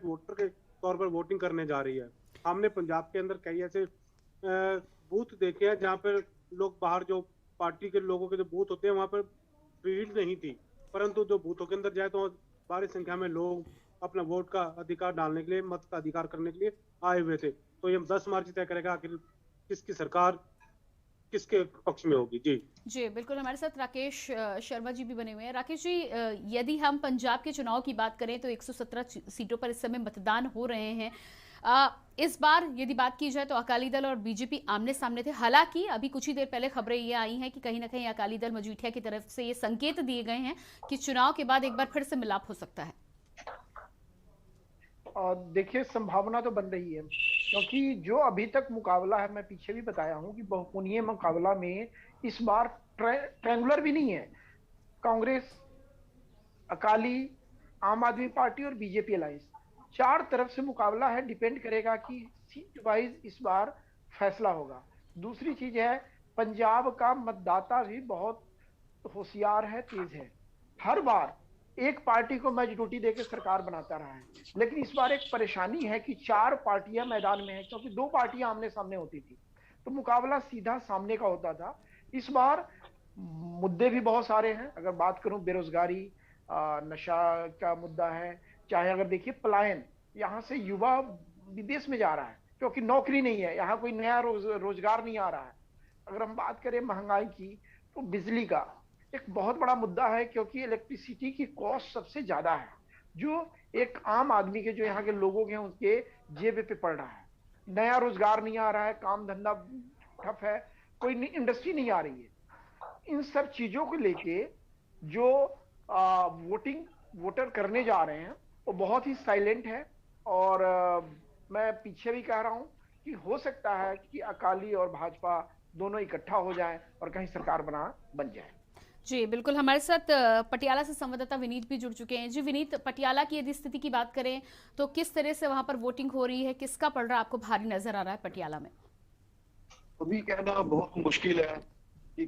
वोटर के तौर पर वोटिंग करने जा रही है। हमने पंजाब के अंदर कई ऐसे बूथ देखे हैं जहाँ पर लोग बाहर, जो पार्टी के लोगों के जो बूथ होते हैं वहाँ पर भीड़ नहीं थी, परंतु जो बूथों के अंदर जाए तो भारी संख्या में लोग अपना वोट का अधिकार डालने के लिए, मत का अधिकार करने के लिए आए हुए थे। तो ये 10 मार्च तय करेगा आखिर किसकी सरकार किसके पक्ष में होगी। जी बिल्कुल, हमारे साथ राकेश शर्मा जी भी बने हुए हैं। राकेश जी, यदि हम पंजाब के चुनाव की बात करें तो 117 सीटों पर इस समय मतदान हो रहे हैं। इस बार यदि बात की जाए तो अकाली दल और बीजेपी आमने सामने थे। हालांकि अभी कुछ ही देर पहले खबरें ये आई हैं कि कहीं ना कहीं अकाली दल मजीठिया की तरफ से ये संकेत दिए गए हैं कि चुनाव के बाद एक बार फिर से मिलाप हो सकता है। देखिए, संभावना तो बन रही है क्योंकि जो अभी तक मुकाबला है, मैं पीछे भी बताया हूं कि बहुकोणीय मुकाबला में इस बार ट्रायंगुलर भी नहीं है। कांग्रेस, अकाली, आम आदमी पार्टी और बीजेपी अलायंस, 4 तरफ से मुकाबला है। डिपेंड करेगा कि सीट वाइज इस बार फैसला होगा। दूसरी चीज है, पंजाब का मतदाता भी बहुत होशियार है, तेज है। हर बार एक पार्टी को मेजॉरिटी देकर सरकार बनाता रहा है, लेकिन इस बार एक परेशानी है कि 4 पार्टियां मैदान में हैं क्योंकि 2 पार्टियां आमने सामने होती थी तो मुकाबला सीधा सामने का होता था। इस बार मुद्दे भी बहुत सारे हैं। अगर बात करूं, बेरोजगारी, नशा का मुद्दा है, चाहे अगर देखिए पलायन, यहाँ से युवा विदेश में जा रहा है क्योंकि नौकरी नहीं है, यहाँ कोई नया रोजगार नहीं आ रहा है। अगर हम बात करें महंगाई की तो बिजली का एक बहुत बड़ा मुद्दा है क्योंकि इलेक्ट्रिसिटी की कॉस्ट सबसे ज्यादा है, जो एक आम आदमी के, जो यहाँ के लोगों के उनके जेब पे पड़ रहा है। नया रोजगार नहीं आ रहा है, काम धंधा ठप है, कोई इंडस्ट्री नहीं आ रही है। इन सब चीजों को लेके जो वोटर करने जा रहे हैं वो बहुत ही साइलेंट है और मैं पीछे भी कह रहा हूं कि हो सकता है कि अकाली और भाजपा दोनों इकट्ठा हो जाएं और कहीं सरकार बन जाए। जी बिल्कुल, हमारे साथ पटियाला से संवाददाता विनीत भी जुड़ चुके हैं। जी विनीत, पटियाला की यदि स्थिति की बात करें तो किस तरह से वहां पर वोटिंग हो रही है, किसका पड़ रहा है, आपको भारी नजर आ रहा है पटियाला में? अभी कहना बहुत मुश्किल है कि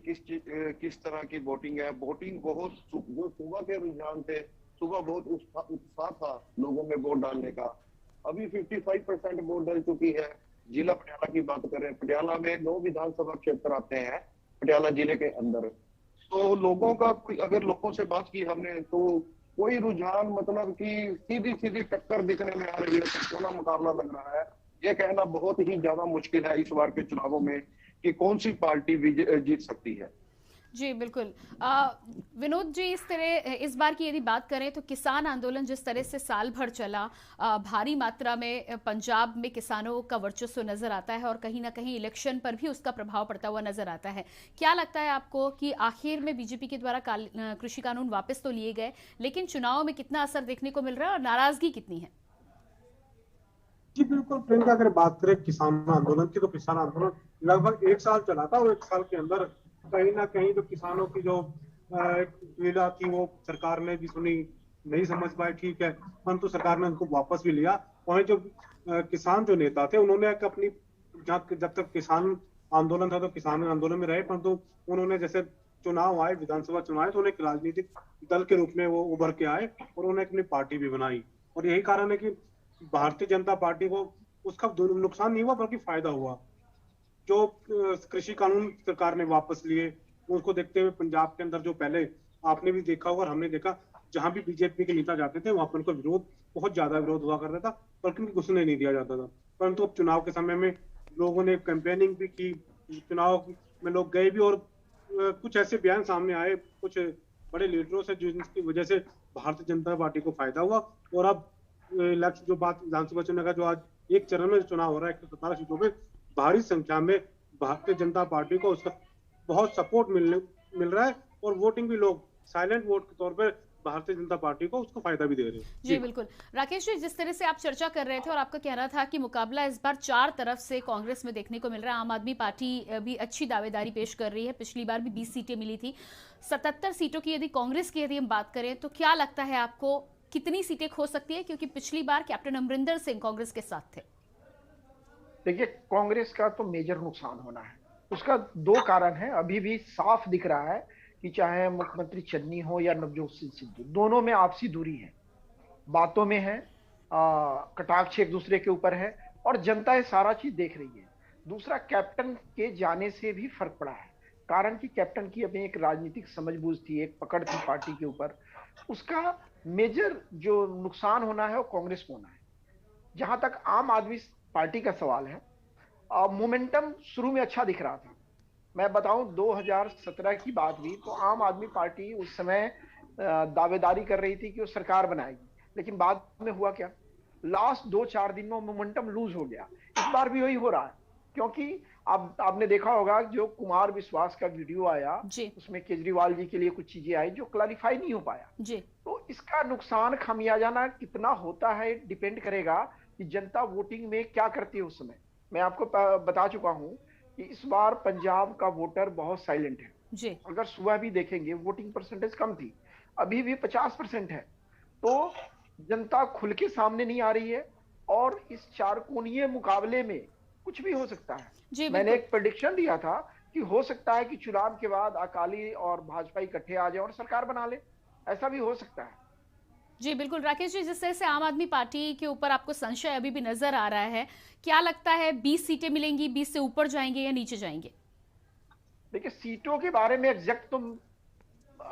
किस तरह की वोटिंग है। वोटिंग बहुत, जो सुबह के रुझान थे, सुबह बहुत उत्साह था लोगों में वोट डालने का, अभी 55% वोट डल चुकी है। जिला पटियाला की बात करें, पटियाला में 9 विधानसभा क्षेत्र आते हैं पटियाला जिले के अंदर। तो लोगों का अगर लोगों से बात की हमने तो कोई रुझान मतलब कि सीधी सीधी टक्कर दिखने में आ रही है, कड़ा मुकाबला लग रहा है। ये कहना बहुत ही ज्यादा मुश्किल है इस बार के चुनावों में कि कौन सी पार्टी जीत सकती है। जी बिल्कुल। विनोद जी, इस बार की यदि बात करें तो किसान आंदोलन जिस तरह से साल भर चला, भारी मात्रा में पंजाब में किसानों का वर्चस्व नजर आता है और कहीं ना कहीं इलेक्शन पर भी उसका प्रभाव पड़ता हुआ नजर आता है। क्या लगता है आपको कि आखिर में बीजेपी के द्वारा कृषि कानून वापस तो लिए गए, लेकिन चुनाव में कितना असर देखने को मिल रहा है और नाराजगी कितनी है? जी बिल्कुल प्रियंका, अगर बात करें किसान आंदोलन की तो किसान आंदोलन लगभग 1 साल चला था और 1 साल के अंदर कहीं ना कहीं जो किसानों की जो पीड़ा थी वो सरकार ने भी सुनी, नहीं समझ पाई, ठीक है, परंतु सरकार ने उनको वापस भी लिया। और जो किसान जो नेता थे उन्होंने अपनी जब तक किसान आंदोलन था तो किसान आंदोलन में रहे, परंतु उन्होंने जैसे चुनाव आए, विधानसभा चुनाव आए, तो उन्हें एक राजनीतिक दल के रूप में वो उभर के आए और उन्होंने अपनी पार्टी भी बनाई। और यही कारण है कि भारतीय जनता पार्टी को उसका नुकसान नहीं हुआ बल्कि फायदा हुआ। जो कृषि कानून सरकार ने वापस लिए उसको देखते हुए पंजाब के अंदर जो पहले आपने भी देखा होगा और हमने देखा, जहां भी बीजेपी के नेता जाते थे वहां पर उनको विरोध, बहुत ज्यादा विरोध हुआ करता था, पर उनको घुसने नहीं दिया जाता था। परंतु अब चुनाव के समय में लोगों ने कैंपेनिंग भी की, चुनाव में लोग गए भी और कुछ ऐसे बयान सामने आए कुछ बड़े लीडरों से जिसकी वजह से भारतीय जनता पार्टी को फायदा हुआ। और अब इलेक्शन जो बात विधानसभा चुनाव का जो आज एक चरण में चुनाव हो रहा है 117 सीटों में, भारी संख्या में भारतीय जनता पार्टी को उसका बहुत सपोर्ट मिल रहा है और वोटिंग भी लोग साइलेंट वोट के तौर पर भारतीय जनता पार्टी को उसको फायदा भी दे रहे हैं। जी बिल्कुल। राकेश जी, जिस तरह से आप चर्चा कर रहे थे और आपका कहना था कि मुकाबला इस बार 4 तरफ से कांग्रेस में देखने को मिल रहा है, आम आदमी पार्टी भी अच्छी दावेदारी पेश कर रही है, पिछली बार भी 20 सीटें मिली थी, 77 सीटों की यदि कांग्रेस की यदि हम बात करें तो क्या लगता है आपको कितनी सीटें खो सकती है, क्योंकि पिछली बार कैप्टन अमरिंदर सिंह कांग्रेस के साथ थे? देखिए, कांग्रेस का तो मेजर नुकसान होना है, उसका 2 कारण है। अभी भी साफ दिख रहा है कि चाहे मुख्यमंत्री चन्नी हो या नवजोत सिंह सिद्धू, दोनों में आपसी दूरी है, बातों में है, कटाक्ष एक दूसरे के ऊपर है और जनता ये सारा चीज देख रही है। दूसरा, कैप्टन के जाने से भी फर्क पड़ा है, कारण कि कैप्टन की अपनी एक राजनीतिक समझबूझ थी, एक पकड़ थी पार्टी के ऊपर, उसका मेजर जो नुकसान होना है वो कांग्रेस को होना है। जहां तक आम आदमी पार्टी का सवाल है, मोमेंटम शुरू में अच्छा दिख रहा था। मैं बताऊं 2017 की बात हुई तो आम आदमी पार्टी उस समय दावेदारी कर रही थी कि वो सरकार बनाएगी, लेकिन बाद में हुआ क्या, लास्ट 2-4 दिन में मोमेंटम लूज हो गया। इस बार भी वही हो रहा है, क्योंकि आपने देखा होगा जो कुमार विश्वास का वीडियो आया उसमें केजरीवाल जी के लिए कुछ चीजें आई जो क्लैरिफाई नहीं हो पाया जी। तो इसका नुकसान खमियाजाना कितना होता है डिपेंड करेगा कि जनता वोटिंग में क्या करती है उस समय। मैं आपको बता चुका हूं कि इस बार पंजाब का वोटर बहुत साइलेंट है जी। अगर सुबह भी देखेंगे वोटिंग परसेंटेज कम थी, अभी भी 50% है, तो जनता खुल के सामने नहीं आ रही है और इस 4 कोणीय मुकाबले में कुछ भी हो सकता है। मैंने एक प्रेडिक्शन दिया था कि हो सकता है कि चुनाव के बाद अकाली और भाजपा इकट्ठे आ जाए और सरकार बना ले, ऐसा भी हो सकता है। जी बिल्कुल। राकेश जी, जिस तरह से आम आदमी पार्टी के ऊपर आपको संशय अभी भी नजर आ रहा है, क्या लगता है 20 सीटें मिलेंगी, 20 से ऊपर जाएंगे या नीचे जाएंगे? देखिए, सीटों के बारे में एग्जैक्ट तो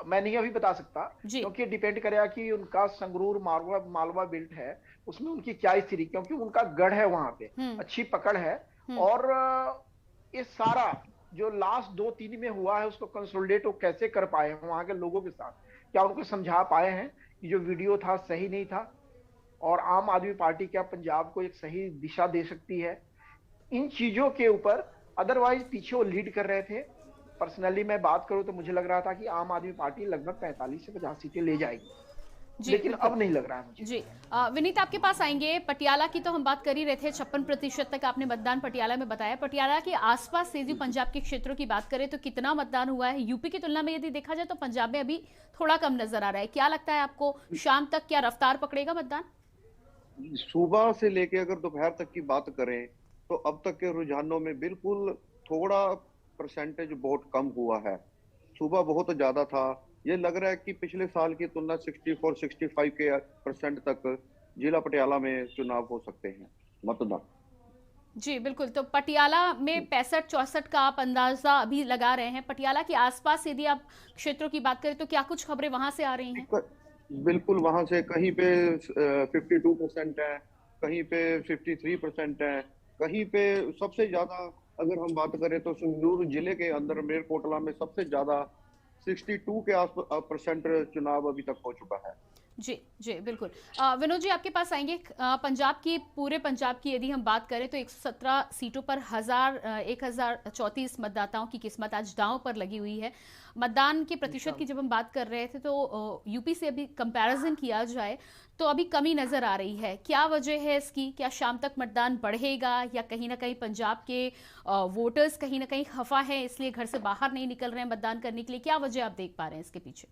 मैं नहीं अभी बता सकता, क्योंकि डिपेंड करेगा कि उनका संगरूर मालवा बेल्ट है उसमें उनकी क्या स्थिति, क्योंकि उनका गढ़ है, वहां पे अच्छी पकड़ है और ये सारा जो लास्ट 2-3 में हुआ है उसको कंसोलिडेट वो कैसे कर पाए हैं वहां के लोगों के साथ, क्या उनको समझा पाए हैं कि जो वीडियो था सही नहीं था और आम आदमी पार्टी क्या पंजाब को एक सही दिशा दे सकती है, इन चीजों के ऊपर। अदरवाइज पीछे वो लीड कर रहे थे। पर्सनली मैं बात करूं तो मुझे लग रहा था कि आम आदमी पार्टी लगभग 45 से 50 सीटें ले जाएगी, लेकिन अब नहीं लग रहा है मुझे। जी विनीत, आपके पास आएंगे। पटियाला की तो हम बात कर ही रहे थे, 56% तक आपने मतदान पटियाला में बताया। पटियाला के आसपास से जो पंजाब के क्षेत्रों की बात करें तो कितना मतदान हुआ है? यूपी की तुलना में यदि देखा जाए तो पंजाब में अभी थोड़ा कम नजर आ रहा है। क्या लगता है आपको शाम तक क्या रफ्तार पकड़ेगा मतदान? सुबह से लेके अगर दोपहर तक की बात करें तो अब तक के रुझानों में बिल्कुल थोड़ा परसेंटेज वोट कम हुआ है। सुबह बहुत ज्यादा था, ये लग रहा है कि पिछले साल की तुलना 64-65% तक जिला पटियाला में चुनाव हो सकते हैं मतदान। जी बिल्कुल, तो पटियाला में 65-64 का आप अंदाजा अभी लगा रहे हैं। पटियाला के आसपास यदि आप क्षेत्रों की बात करें तो क्या कुछ खबरें वहां से आ रही हैं? बिल्कुल, वहां से कहीं पे 52% है, कहीं पे 53% है, कहीं पे सबसे ज्यादा अगर हम बात करें तो संगरूर जिले के अंदर मेरकोटला में सबसे ज्यादा 62 के % चुनाव अभी तक हो चुका है। जी जी बिल्कुल। विनोद जी आपके पास आएंगे। पंजाब की, पूरे पंजाब की यदि हम बात करें तो 117 सीटों पर 1034 मतदाताओं की किस्मत आज दांव पर लगी हुई है। मतदान के प्रतिशत की जब हम बात कर रहे थे तो यूपी से अभी कंपैरिजन किया जाए तो अभी कमी नजर आ रही है। क्या वजह है इसकी? क्या शाम तक मतदान बढ़ेगा या कहीं ना कहीं पंजाब के वोटर्स कहीं ना कहीं खफा है इसलिए घर से बाहर नहीं निकल रहे हैं मतदान करने के लिए? क्या वजह आप देख पा रहे हैं इसके पीछे?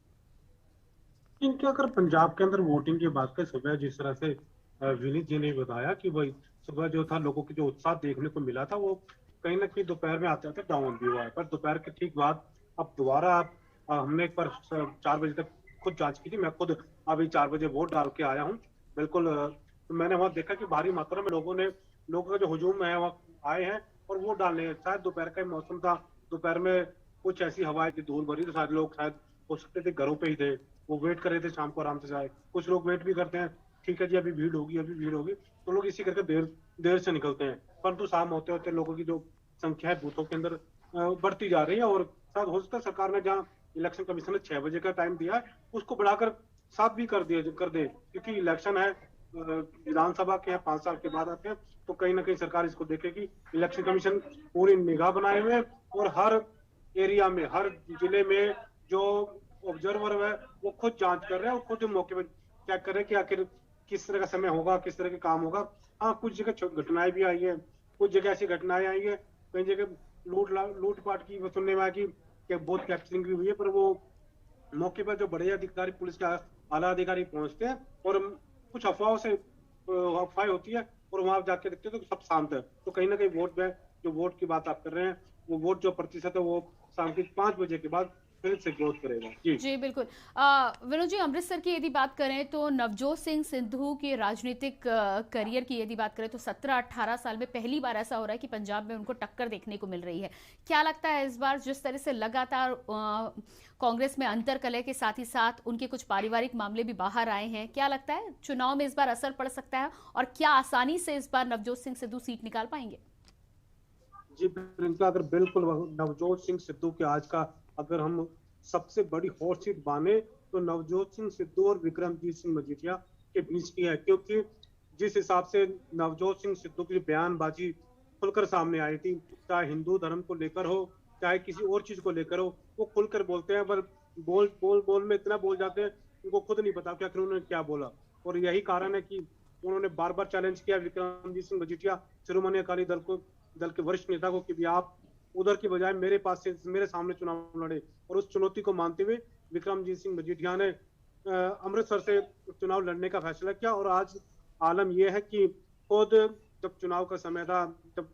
क्योंकि अगर पंजाब के अंदर वोटिंग की बात करें, सुबह जिस तरह से विनीत जी ने बताया कि वही सुबह जो था लोगों की जो उत्साह देखने को मिला था वो कहीं ना कहीं दोपहर में आते आते डाउन भी हुआ है। पर दोपहर के ठीक बाद अब दोबारा हमने एक बार 4 बजे तक खुद जांच की थी। मैं खुद अभी 4 बजे वोट डाल के आया हूँ। बिल्कुल, तो मैंने वहाँ देखा कि भारी मात्रा में लोगों का जो हुजूम है वहाँ आए हैं और वोट डालने। शायद दोपहर का मौसम था, दोपहर में कुछ ऐसी हवाएं थी, धूल भरी, तो शायद लोग शायद हो सकते थे घरों पे ही थे, वो वेट कर रहे थे शाम को आराम से जाए। कुछ लोग वेट भी करते हैं, ठीक है जी अभी भीड़ होगी, तो लोग इसी करके देर से निकलते हैं। परंतु शाम होते होते लोगों की जो संख्या है बूथों के अंदर बढ़ती जा रही है और शायद हो सकता है सरकार ने जहाँ इलेक्शन कमीशन ने 6 बजे का टाइम दिया है उसको बढ़ाकर 7 भी कर दे, क्योंकि इलेक्शन है विधानसभा के 5 साल के बाद आते हैं, तो कहीं ना कहीं सरकार इसको देखेगी। इलेक्शन कमीशन पूरी निगाह बनाए हुए और हर एरिया में, हर जिले में जो ऑब्जर्वर है वो खुद जांच कर रहे हैं और खुद मौके पर चेक कर रहे हैं कि आखिर किस तरह का समय होगा, किस तरह के काम होगा। हाँ, कुछ जगह घटनाएं भी आई है, कुछ जगह ऐसी घटनाएं आई है, कई जगह लूटपाट की सुनने में आया कि बहुत कैप्चरिंग भी हुई है, पर वो मौके पर जो बड़े अधिकारी, पुलिस के आला अधिकारी पहुंचते हैं और कुछ अफवाहें होती है और वहां जाके देखते हैं तो सब शांत है। तो कहीं ना कहीं जो वोट की बात आप कर रहे हैं, वो वोट जो प्रतिशत है वो शाम के 5 बजे के बाद से ग्रोथ करेगा। जी बिल्कुल। विनोद जी, अमृतसर की यदि बात करें तो नवजोत सिंह सिद्धू के राजनीतिक करियर की यदि बात करें तो 17-18 साल में पहली बार ऐसा हो रहा है कि पंजाब में उनको टक्कर देखने को मिल रही है। क्या लगता है इस बार जिस तरह से लगातार कांग्रेस में अंतरकलह के साथ ही साथ उनके कुछ पारिवारिक मामले भी बाहर आए हैं, क्या लगता है चुनाव में इस बार असर पड़ सकता है और क्या आसानी से इस बार नवजोत सिंह सिद्धू सीट निकाल पाएंगे? जी प्रियंका, अगर बिल्कुल नवजोत सिंह सिद्धू के आज का अगर हम सबसे बड़ी हॉट सीट माने तो नवजोत सिंह सिद्धू और विक्रमजीत सिंह मजीठिया के बीच की है, क्योंकि जिस हिसाब से नवजोत सिंह सिद्धू की बयानबाजी खुलकर सामने आई थी, चाहे हिंदू धर्म को लेकर हो चाहे किसी और चीज को लेकर हो, वो खुलकर बोलते हैं, पर बोल में इतना बोल जाते हैं उनको खुद नहीं पता कि आखिर उन्होंने क्या बोला। और यही कारण है कि उन्होंने बार बार चैलेंज किया विक्रमजीत सिंह मजीठिया, शिरोमणि अकाली दल के वरिष्ठ नेता को, कि भी आप उधर की बजाय मेरे सामने चुनाव लड़े। और उस चुनौती को मानते हुए विक्रमजीत सिंह मजीठिया ने अमृतसर से चुनाव लड़ने का फैसला किया। और आज आलम यह है कि खुद जब चुनाव का समय था, जब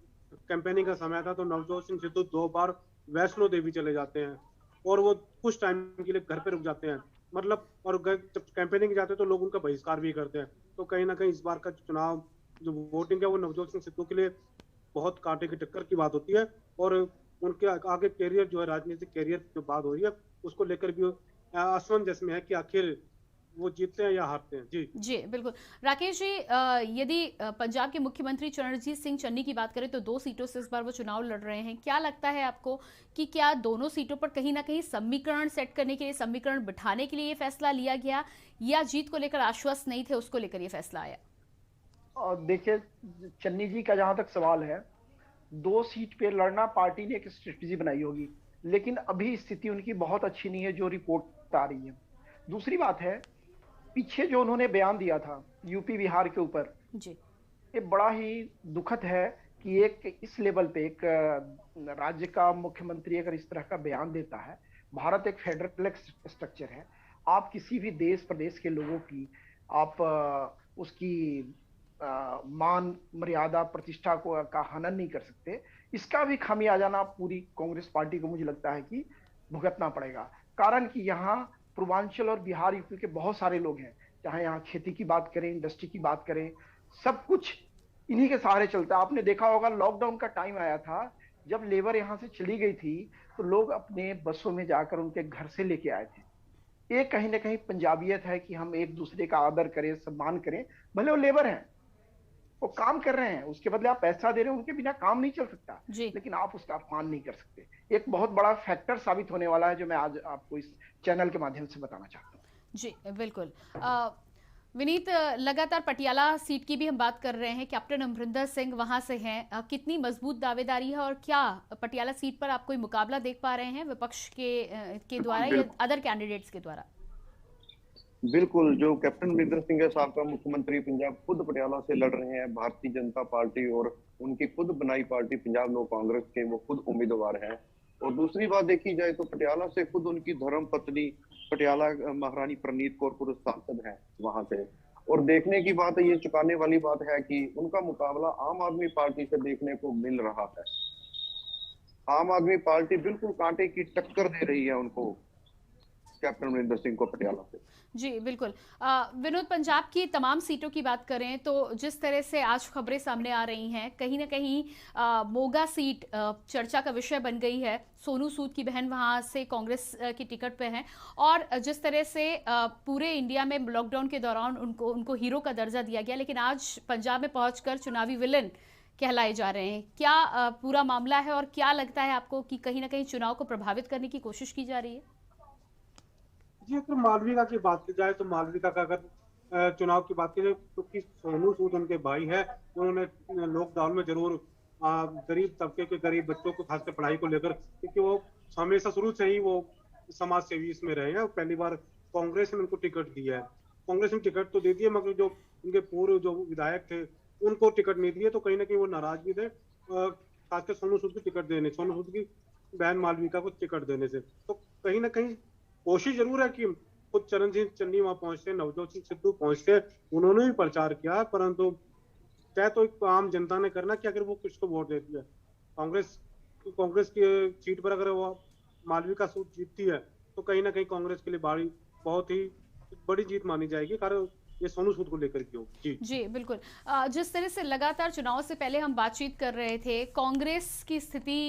कैंपेनिंग का समय था, तो नवजोत सिंह सिद्धू 2 बार वैष्णो देवी चले जाते हैं और वो कुछ टाइम के लिए घर पे रुक जाते हैं, मतलब, और जब कैंपेनिंग जाते हैं तो लोग उनका बहिष्कार भी करते हैं। तो कहीं ना कहीं इस बार का चुनाव जो वोटिंग है वो नवजोत सिंह सिद्धू के लिए बहुत कांटे की टक्कर की बात होती है। और उनके आगे कैरियर जो है, राजनीतिक कैरियर जो बात हो रही है, उसको लेकर भी असमंजस में है कि आखिर वो जीतते हैं या हारते हैं। जी बिल्कुल। राकेश जी, यदि पंजाब के मुख्यमंत्री चरणजीत सिंह चन्नी की बात करें तो 2 सीटों से इस बार वो चुनाव लड़ रहे हैं। क्या लगता है आपको कि क्या दोनों सीटों पर कहीं ना कहीं समीकरण सेट करने के लिए, समीकरण बिठाने के लिए ये फैसला लिया गया, या जीत को लेकर आश्वस्त नहीं थे उसको लेकर ये फैसला आया? देखिए, चन्नी जी का जहां तक सवाल है, 2 सीट पे लड़ना पार्टी ने एक स्ट्रेटजी बनाई होगी, लेकिन अभी स्थिति उनकी बहुत अच्छी नहीं है जो रिपोर्ट आ रही है। दूसरी बात है, पीछे जो उन्होंने बयान दिया था यूपी बिहार के ऊपर, ये बड़ा ही दुखद है कि एक इस लेवल पे एक राज्य का मुख्यमंत्री अगर इस तरह का बयान देता है। भारत एक फेडरल स्ट्रक्चर है, आप किसी भी देश प्रदेश के लोगों की आप उसकी मान मर्यादा प्रतिष्ठा को का हनन नहीं कर सकते। इसका भी खामियाजा पूरी कांग्रेस पार्टी को मुझे लगता है कि भुगतना पड़ेगा। कारण कि यहाँ पूर्वांचल और बिहार यूपी के बहुत सारे लोग हैं चाहे यहाँ खेती की बात करें, इंडस्ट्री की बात करें, सब कुछ इन्हीं के सहारे चलता है। आपने देखा होगा लॉकडाउन का टाइम आया था, जब लेबर यहाँ से चली गई थी तो लोग अपने बसों में जाकर उनके घर से लेके आए थे। ये कहीं ना कहीं पंजाबियत है कि हम एक दूसरे का आदर करें, सम्मान करें। भले वो लेबर हैं, वो काम कर रहे हैं, उसके बदले आप पैसा दे रहे हैं, उनके बिना काम नहीं चल सकता, लेकिन आप उसका अपमान नहीं कर सकते। एक बहुत बड़ा फैक्टर साबित होने वाला है जो मैं आज आपको इस चैनल के माध्यम से बताना चाहता हूँ। जी बिल्कुल। विनीत, लगातार पटियाला सीट की भी हम बात कर रहे हैं, कैप्टन अमरिंदर सिंह वहां से हैं, कितनी मजबूत दावेदारी है और क्या पटियाला सीट पर आप कोई मुकाबला देख पा रहे हैं विपक्ष के द्वारा या अदर कैंडिडेट्स के द्वारा? बिल्कुल, जो कैप्टन अमरिंदर सिंह है, साबका मुख्यमंत्री पंजाब, खुद पटियाला से लड़ रहे हैं। भारतीय जनता पार्टी और उनकी खुद बनाई पार्टी पंजाब लोक कांग्रेस के वो खुद उम्मीदवार हैं। और दूसरी बात देखी जाए तो पटियाला से खुद उनकी धर्म पत्नी पटियाला महारानी प्रणीत कौर पूर्व सांसद है वहां से। और देखने की बात है, ये चुकाने वाली बात है कि उनका मुकाबला आम आदमी पार्टी से देखने को मिल रहा है। आम आदमी पार्टी बिल्कुल कांटे की टक्कर दे रही है उनको, कैप्टन अमरिंदर सिंह को पटियाला से। जी बिल्कुल। विनोद, पंजाब की तमाम सीटों की बात करें तो जिस तरह से आज खबरें सामने आ रही हैं, कहीं ना कहीं मोगा सीट चर्चा का विषय बन गई है। सोनू सूद की बहन वहां से कांग्रेस की टिकट पे हैं और जिस तरह से पूरे इंडिया में लॉकडाउन के दौरान उनको हीरो का दर्जा दिया गया, लेकिन आज पंजाब में पहुंचकर चुनावी विलन कहलाए जा रहे हैं। क्या पूरा मामला है और क्या लगता है आपको कि कहीं ना कहीं चुनाव को प्रभावित करने की कोशिश की जा रही है? जी, अगर मालविका की बात की जाए तो मालविका का अगर चुनाव की बात की जाए तो सोनू सूद उनके भाई है, उन्होंने लॉकडाउन में जरूर गरीब तबके के गरीब बच्चों को खासकर पढ़ाई को लेकर, क्योंकि वो हमेशा शुरू से ही वो समाज सेवी इसमें रहे हैं। पहली बार कांग्रेस ने उनको टिकट दिया है, कांग्रेस ने टिकट तो दे दी है, मगर जो उनके पूर्व जो विधायक थे उनको टिकट नहीं दिए, तो कहीं ना कहीं वो नाराज भी थे खासकर सोनू सूद की टिकट देने, सोनू सूद की बहन मालविका को टिकट देने से। तो कहीं ना कहीं कोशिश जरूर है कि खुद चरण सिंह चन्नी वहां पहुंचते, नवजोत सिंह सिद्धू पहुंचते, उन्होंने भी प्रचार किया, परंतु तय तो एक आम जनता ने करना कि अगर वो किसको वोट देती है। कांग्रेस की सीट पर अगर वो मालविका सूद जीतती है तो कहीं ना कहीं कांग्रेस के लिए बहुत ही बड़ी जीत मानी जाएगी, कारण ये सोनू सूद को लेकर की होगी। जी बिल्कुल। जिस तरह से लगातार चुनाव से पहले हम बातचीत कर रहे थे, कांग्रेस की स्थिति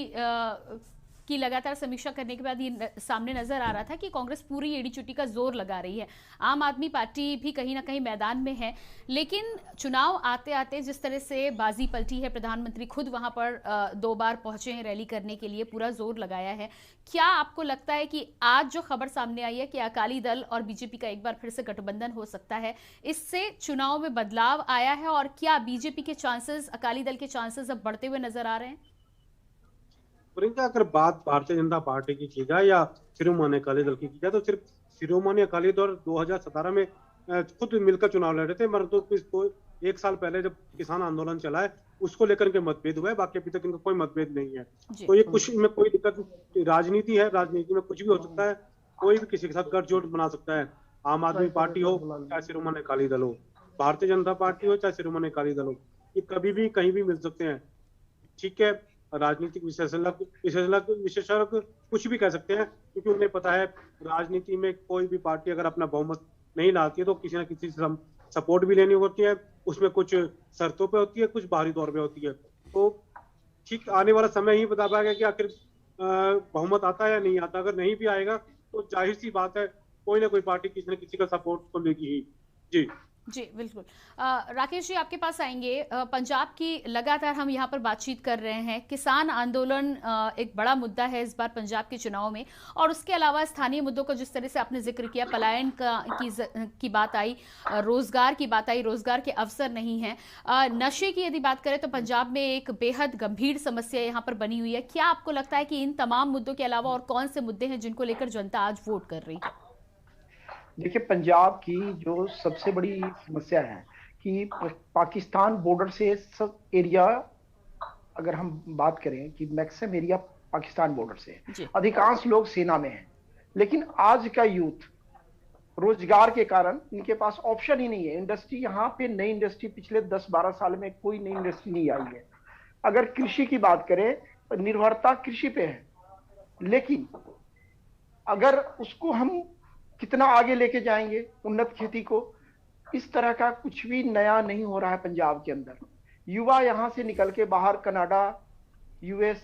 की लगातार समीक्षा करने के बाद ये सामने नजर आ रहा था कि कांग्रेस पूरी एड़ी चुटी का जोर लगा रही है। आम आदमी पार्टी भी कहीं ना कहीं मैदान में है, लेकिन चुनाव आते आते जिस तरह से बाजी पलटी है, प्रधानमंत्री खुद वहां पर 2 बार पहुंचे हैं रैली करने के लिए, पूरा जोर लगाया है। क्या आपको लगता है कि आज जो खबर सामने आई है कि अकाली दल और बीजेपी का एक बार फिर से गठबंधन हो सकता है, इससे चुनाव में बदलाव आया है और क्या बीजेपी के चांसेस, अकाली दल के चांसेस अब बढ़ते हुए नजर आ रहे हैं? प्रियंका, अगर बात भारतीय जनता पार्टी की की जाए या शिरोमणि अकाली दल की जाए तो सिर्फ शिरोमणि अकाली दल 2017 में खुद मिलकर चुनाव लड़े थे, मगर तो 1 साल पहले जब किसान आंदोलन चला है उसको लेकर के मतभेद हुआ है, बाकी अभी तक इनका कोई मतभेद नहीं है। तो ये कुछ में कोई दिक्कत, राजनीति है, राजनीति में कुछ भी हो सकता है, कोई भी किसी के साथ गठजोड़ बना सकता है। आम आदमी पार्टी हो चाहे शिरोमणि अकाली दल हो, भारतीय जनता पार्टी हो चाहे शिरोमणि अकाली दल हो, ये कभी भी कहीं भी मिल सकते हैं। ठीक है, राजनीतिक विशेषज्ञ कुछ भी कह सकते हैं, क्योंकि उन्हें पता है राजनीति में कोई भी पार्टी अगर अपना बहुमत नहीं लाती है तो किसी न किसी से सपोर्ट भी लेनी होती है, उसमें कुछ शर्तों पे होती है, कुछ बाहरी तौर पे होती है। तो ठीक आने वाला समय ही बता पाएगा कि आखिर बहुमत आता है या नहीं आता। अगर नहीं भी आएगा तो जाहिर सी बात है कोई ना कोई पार्टी किसी न किसी का सपोर्ट तो लेगी ही। जी बिल्कुल। राकेश जी, आपके पास आएंगे। पंजाब की लगातार हम यहाँ पर बातचीत कर रहे हैं, किसान आंदोलन एक बड़ा मुद्दा है इस बार पंजाब के चुनाव में, और उसके अलावा स्थानीय मुद्दों का जिस तरह से आपने जिक्र किया, पलायन की बात आई, रोजगार की बात आई, रोजगार के अवसर नहीं है, नशे की यदि बात करें तो पंजाब में एक बेहद गंभीर समस्या यहाँ पर बनी हुई है। क्या आपको लगता है कि इन तमाम मुद्दों के अलावा और कौन से मुद्दे हैं जिनको लेकर जनता आज वोट कर रही है? देखिए, पंजाब की जो सबसे बड़ी समस्या है कि पाकिस्तान बॉर्डर से सब एरिया, अगर हम बात करें कि मैक्सिमम एरिया पाकिस्तान बॉर्डर से है, अधिकांश लोग सेना में हैं, लेकिन आज का यूथ रोजगार के कारण इनके पास ऑप्शन ही नहीं है। इंडस्ट्री यहाँ पे नई इंडस्ट्री पिछले 10-12 साल में कोई नई इंडस्ट्री नहीं आई है। अगर कृषि की बात करें तो निर्भरता कृषि पे है, लेकिन अगर उसको हम कितना आगे लेके जाएंगे उन्नत खेती को, इस तरह का कुछ भी नया नहीं हो रहा है पंजाब के अंदर। युवा यहाँ से निकल के बाहर कनाडा, यूएस,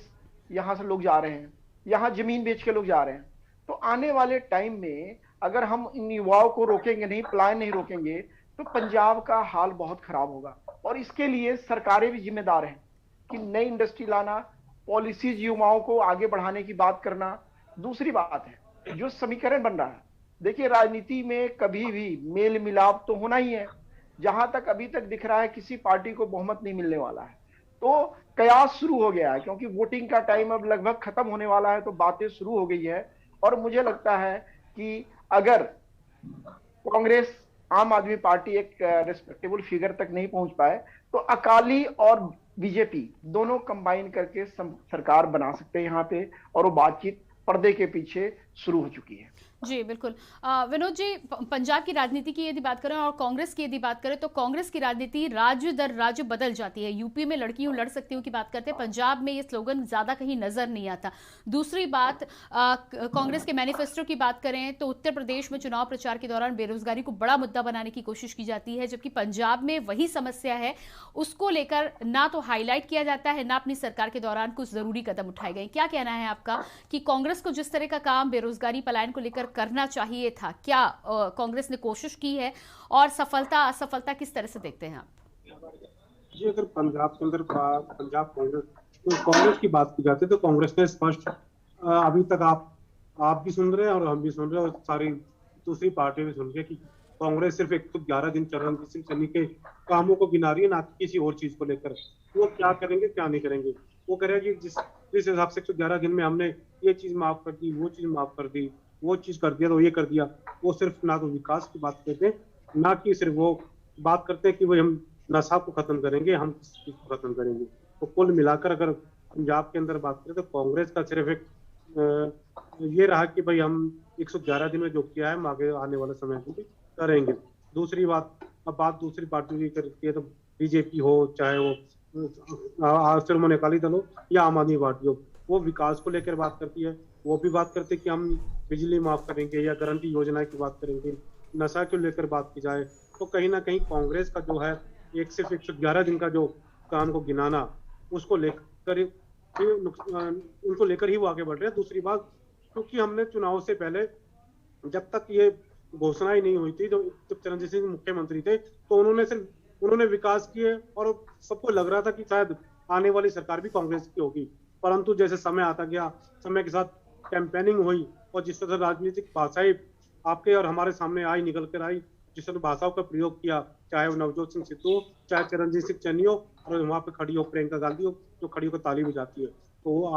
यहाँ से लोग जा रहे हैं, यहाँ जमीन बेच के लोग जा रहे हैं। तो आने वाले टाइम में अगर हम इन युवाओं को रोकेंगे नहीं, पलायन नहीं रोकेंगे, तो पंजाब का हाल बहुत खराब होगा। और इसके लिए सरकारें भी जिम्मेदार हैं कि नई इंडस्ट्री लाना, पॉलिसीज युवाओं को आगे बढ़ाने की बात करना। दूसरी बात है जो समीकरण बन रहा है, देखिए राजनीति में कभी भी मेल मिलाप तो होना ही है। जहां तक अभी तक दिख रहा है किसी पार्टी को बहुमत नहीं मिलने वाला है, तो कयास शुरू हो गया है, क्योंकि वोटिंग का टाइम अब लगभग खत्म होने वाला है, तो बातें शुरू हो गई है। और मुझे लगता है कि अगर कांग्रेस, आम आदमी पार्टी एक रिस्पेक्टेबल फिगर तक नहीं पहुंच पाए, तो अकाली और बीजेपी दोनों कंबाइन करके सरकार बना सकते हैं यहाँ पे, और वो बातचीत पर्दे के पीछे शुरू हो चुकी है। जी बिल्कुल। विनोद जी, पंजाब की राजनीति की यदि बात करें और कांग्रेस की यदि बात करें, तो कांग्रेस की राजनीति राज्य दर राज्य बदल जाती है। यूपी में लड़की हूं लड़ सकती हूं की बात करते हैं, पंजाब में ये स्लोगन ज्यादा कहीं नजर नहीं आता। दूसरी बात, कांग्रेस के मैनिफेस्टो की बात करें तो उत्तर प्रदेश में चुनाव प्रचार के दौरान बेरोजगारी को बड़ा मुद्दा बनाने की कोशिश की जाती है, जबकि पंजाब में वही समस्या है, उसको लेकर ना तो हाईलाइट किया जाता है, ना अपनी सरकार के दौरान कुछ जरूरी कदम उठाए गए। क्या कहना है आपका कि कांग्रेस को जिस तरह का काम बेरोजगारी पलायन को लेकर करना चाहिए था, क्या कांग्रेस ने कोशिश की है, और सफलता असफलता किस तरह से देखते हैं आप? जी, अगर पंजाब के अंदर पंजाब कांग्रेस की बात की जाती है, तो कांग्रेस ने स्पष्ट, अभी तक आप भी सुन रहे हैं और हम भी सुन रहे हैं और सारी दूसरी पार्टी भी सुन रही है कि कांग्रेस सिर्फ 111 दिन चरणजीत सिंह चन्नी के कामों को गिना रही है, ना किसी और चीज को लेकर। वो क्या करेंगे क्या नहीं करेंगे, वो करेंगे जिस हिसाब से 111 दिन में हमने ये चीज माफ कर दी, वो चीज माफ कर दी, वो चीज कर दिया तो ये कर दिया। वो सिर्फ ना तो विकास की बात करते हैं, ना कि सिर्फ वो बात करते हैं कि भाई हम नशा को खत्म करेंगे, हम किस चीज को खत्म करेंगे। तो कुल मिलाकर अगर पंजाब के अंदर बात करें तो कांग्रेस का सिर्फ एक ये रहा कि भाई हम 111 दिन में जो किया है हम आगे आने वाले समय में भी करेंगे। दूसरी बात, अब बात दूसरी पार्टी की करती है तो बीजेपी हो, चाहे वो शिरोमणि अकाली दल हो या आम आदमी पार्टी हो, वो विकास को लेकर बात करती है। वो भी बात करते हैं कि हम बिजली माफ करेंगे या गारंटी योजना की बात करेंगे। नशा को लेकर बात की जाए तो कहीं ना कहीं कांग्रेस का जो है एक सिर्फ 111 दिन का जो काम को गिनाना, उसको लेकर उनको लेकर ही वो आगे बढ़ रहे हैं। दूसरी बात, क्योंकि हमने चुनाव से पहले जब तक ये घोषणा ही नहीं हुई थी, जब चरणजीत सिंह मुख्यमंत्री थे, तो उन्होंने विकास किए और सबको लग रहा था कि शायद आने वाली सरकार भी कांग्रेस की होगी। परंतु जैसे समय आता गया, समय के साथ कैंपेनिंग हुई और जिस तरह राजनीतिक भाषाएं आपके और हमारे सामने आई, निकल कर आई, जिस तरह भाषाओं का प्रयोग किया, चाहे वो नवजोत सिंह सिद्धू, चाहे चरणजीत सिंह चन्नी हो, और वहाँ पे खड़ी हो प्रियंका गांधी हो जो खड़ी होकर ताली बजाती है, तो वो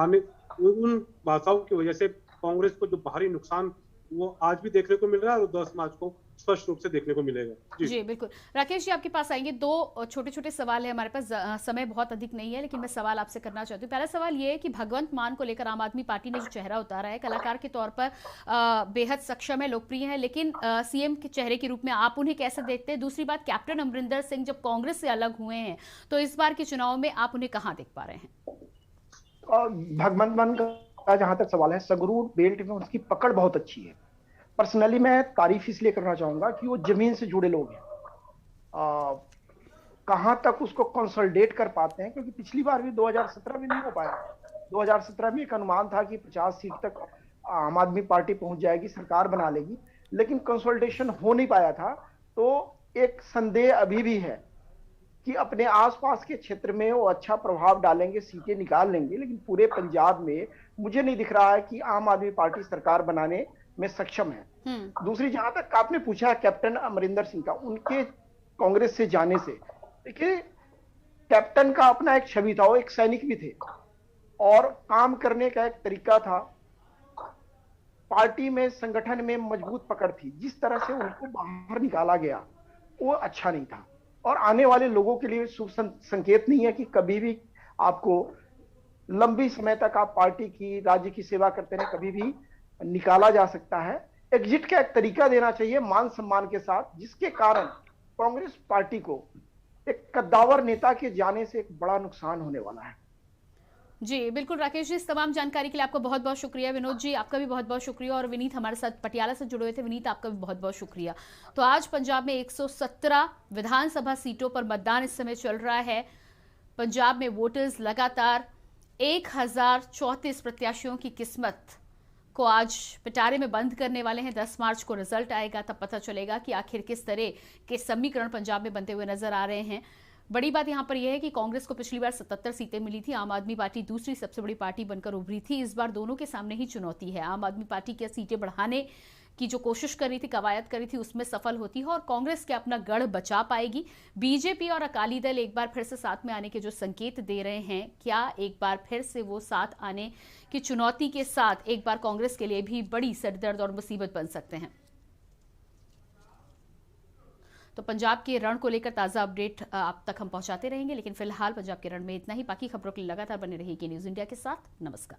उन भाषाओं की वजह से कांग्रेस को जो बाहरी नुकसान वो आज भी देखने को मिल रहा है और 10 मार्च को स्पष्ट रूप से देखने को मिलेगा। जी बिल्कुल। राकेश जी, आपके पास आएंगे। दो छोटे छोटे सवाल है हमारे पास, समय बहुत अधिक नहीं है, लेकिन मैं सवाल आपसे करना चाहती हूँ। पहला सवाल ये है कि भगवंत मान को लेकर आम आदमी पार्टी ने जो चेहरा उतारा है, कलाकार के तौर पर बेहद सक्षम है, लोकप्रिय है, लेकिन सीएम के चेहरे के रूप में आप उन्हें कैसे देखते हैं? दूसरी बात, कैप्टन अमरिंदर सिंह जब कांग्रेस से अलग हुए हैं, तो इस बार के चुनाव में आप उन्हें कहाँ देख पा रहे हैं? भगवंत मान का जहां तक सवाल है, संगरूर बेल्ट में उसकी पकड़ बहुत अच्छी है। पर्सनली मैं तारीफ इसलिए करना चाहूंगा कि वो जमीन से जुड़े लोग हैं। कहां तक उसको कंसोलिडेट कर पाते हैं, क्योंकि पिछली बार भी 2017 में नहीं हो पाया। 2017 में एक अनुमान था कि 50 सीट तक आम आदमी पार्टी पहुंच जाएगी, सरकार बना लेगी, लेकिन कंसोलिडेशन हो नहीं पाया था। तो एक संदेह अभी भी है कि अपने आसपास के क्षेत्र में वो अच्छा प्रभाव डालेंगे, सीटें निकाल लेंगे, लेकिन पूरे पंजाब में मुझे नहीं दिख रहा है कि आम आदमी पार्टी सरकार बनाने में सक्षम है। दूसरी, जहां तक आपने पूछा कैप्टन अमरिंदर सिंह का, उनके कांग्रेस से जाने से, देखिए कैप्टन का अपना एक छवि था, वो एक सैनिक भी थे और काम करने का एक तरीका था, पार्टी में संगठन में मजबूत पकड़ थी। जिस तरह से उनको बाहर निकाला गया वो अच्छा नहीं था और आने वाले लोगों के लिए शुभ संकेत नहीं है कि कभी भी आपको लंबी समय तक आप पार्टी की, राज्य की सेवा करते रहे, कभी भी निकाला जा सकता है। एग्जिट का एक तरीका देना चाहिए मान सम्मान के साथ, जिसके कारण कांग्रेस पार्टी को एक कद्दावर नेता के जाने से एक बड़ा नुकसान होने वाला है। जी बिल्कुल राकेश जी, इस तमाम जानकारी के लिए आपका बहुत बहुत शुक्रिया। विनोद जी आपका भी बहुत बहुत शुक्रिया, और विनीत हमारे साथ पटियाला से जुड़े हुए थे, विनीत आपका भी बहुत बहुत शुक्रिया। तो आज पंजाब में 117 विधानसभा सीटों पर मतदान इस समय चल रहा है। पंजाब में वोटर्स लगातार 1034 प्रत्याशियों की किस्मत को आज पिटारे में बंद करने वाले हैं। 10 मार्च को रिजल्ट आएगा, तब पता चलेगा कि आखिर किस तरह के समीकरण पंजाब में बनते हुए नजर आ रहे हैं। बड़ी बात यहां पर यह है कि कांग्रेस को पिछली बार 77 सीटें मिली थी, आम आदमी पार्टी दूसरी सबसे बड़ी पार्टी बनकर उभरी थी। इस बार दोनों के सामने ही चुनौती है। आम आदमी पार्टी क्या सीटें बढ़ाने की जो कोशिश कर रही थी, कवायद कर रही थी, उसमें सफल होती है, और कांग्रेस क्या अपना गढ़ बचा पाएगी? बीजेपी और अकाली दल एक बार फिर से साथ में आने के जो संकेत दे रहे हैं, क्या एक बार फिर से वो साथ आने की चुनौती के साथ एक बार कांग्रेस के लिए भी बड़ी सरदर्द और मुसीबत बन सकते हैं? तो पंजाब के रण को लेकर ताज़ा अपडेट आप तक हम पहुंचाते रहेंगे, लेकिन फिलहाल पंजाब के रण में इतना ही। बाकी खबरों के लिए लगातार बने रहिए न्यूज़ इंडिया के साथ। नमस्कार।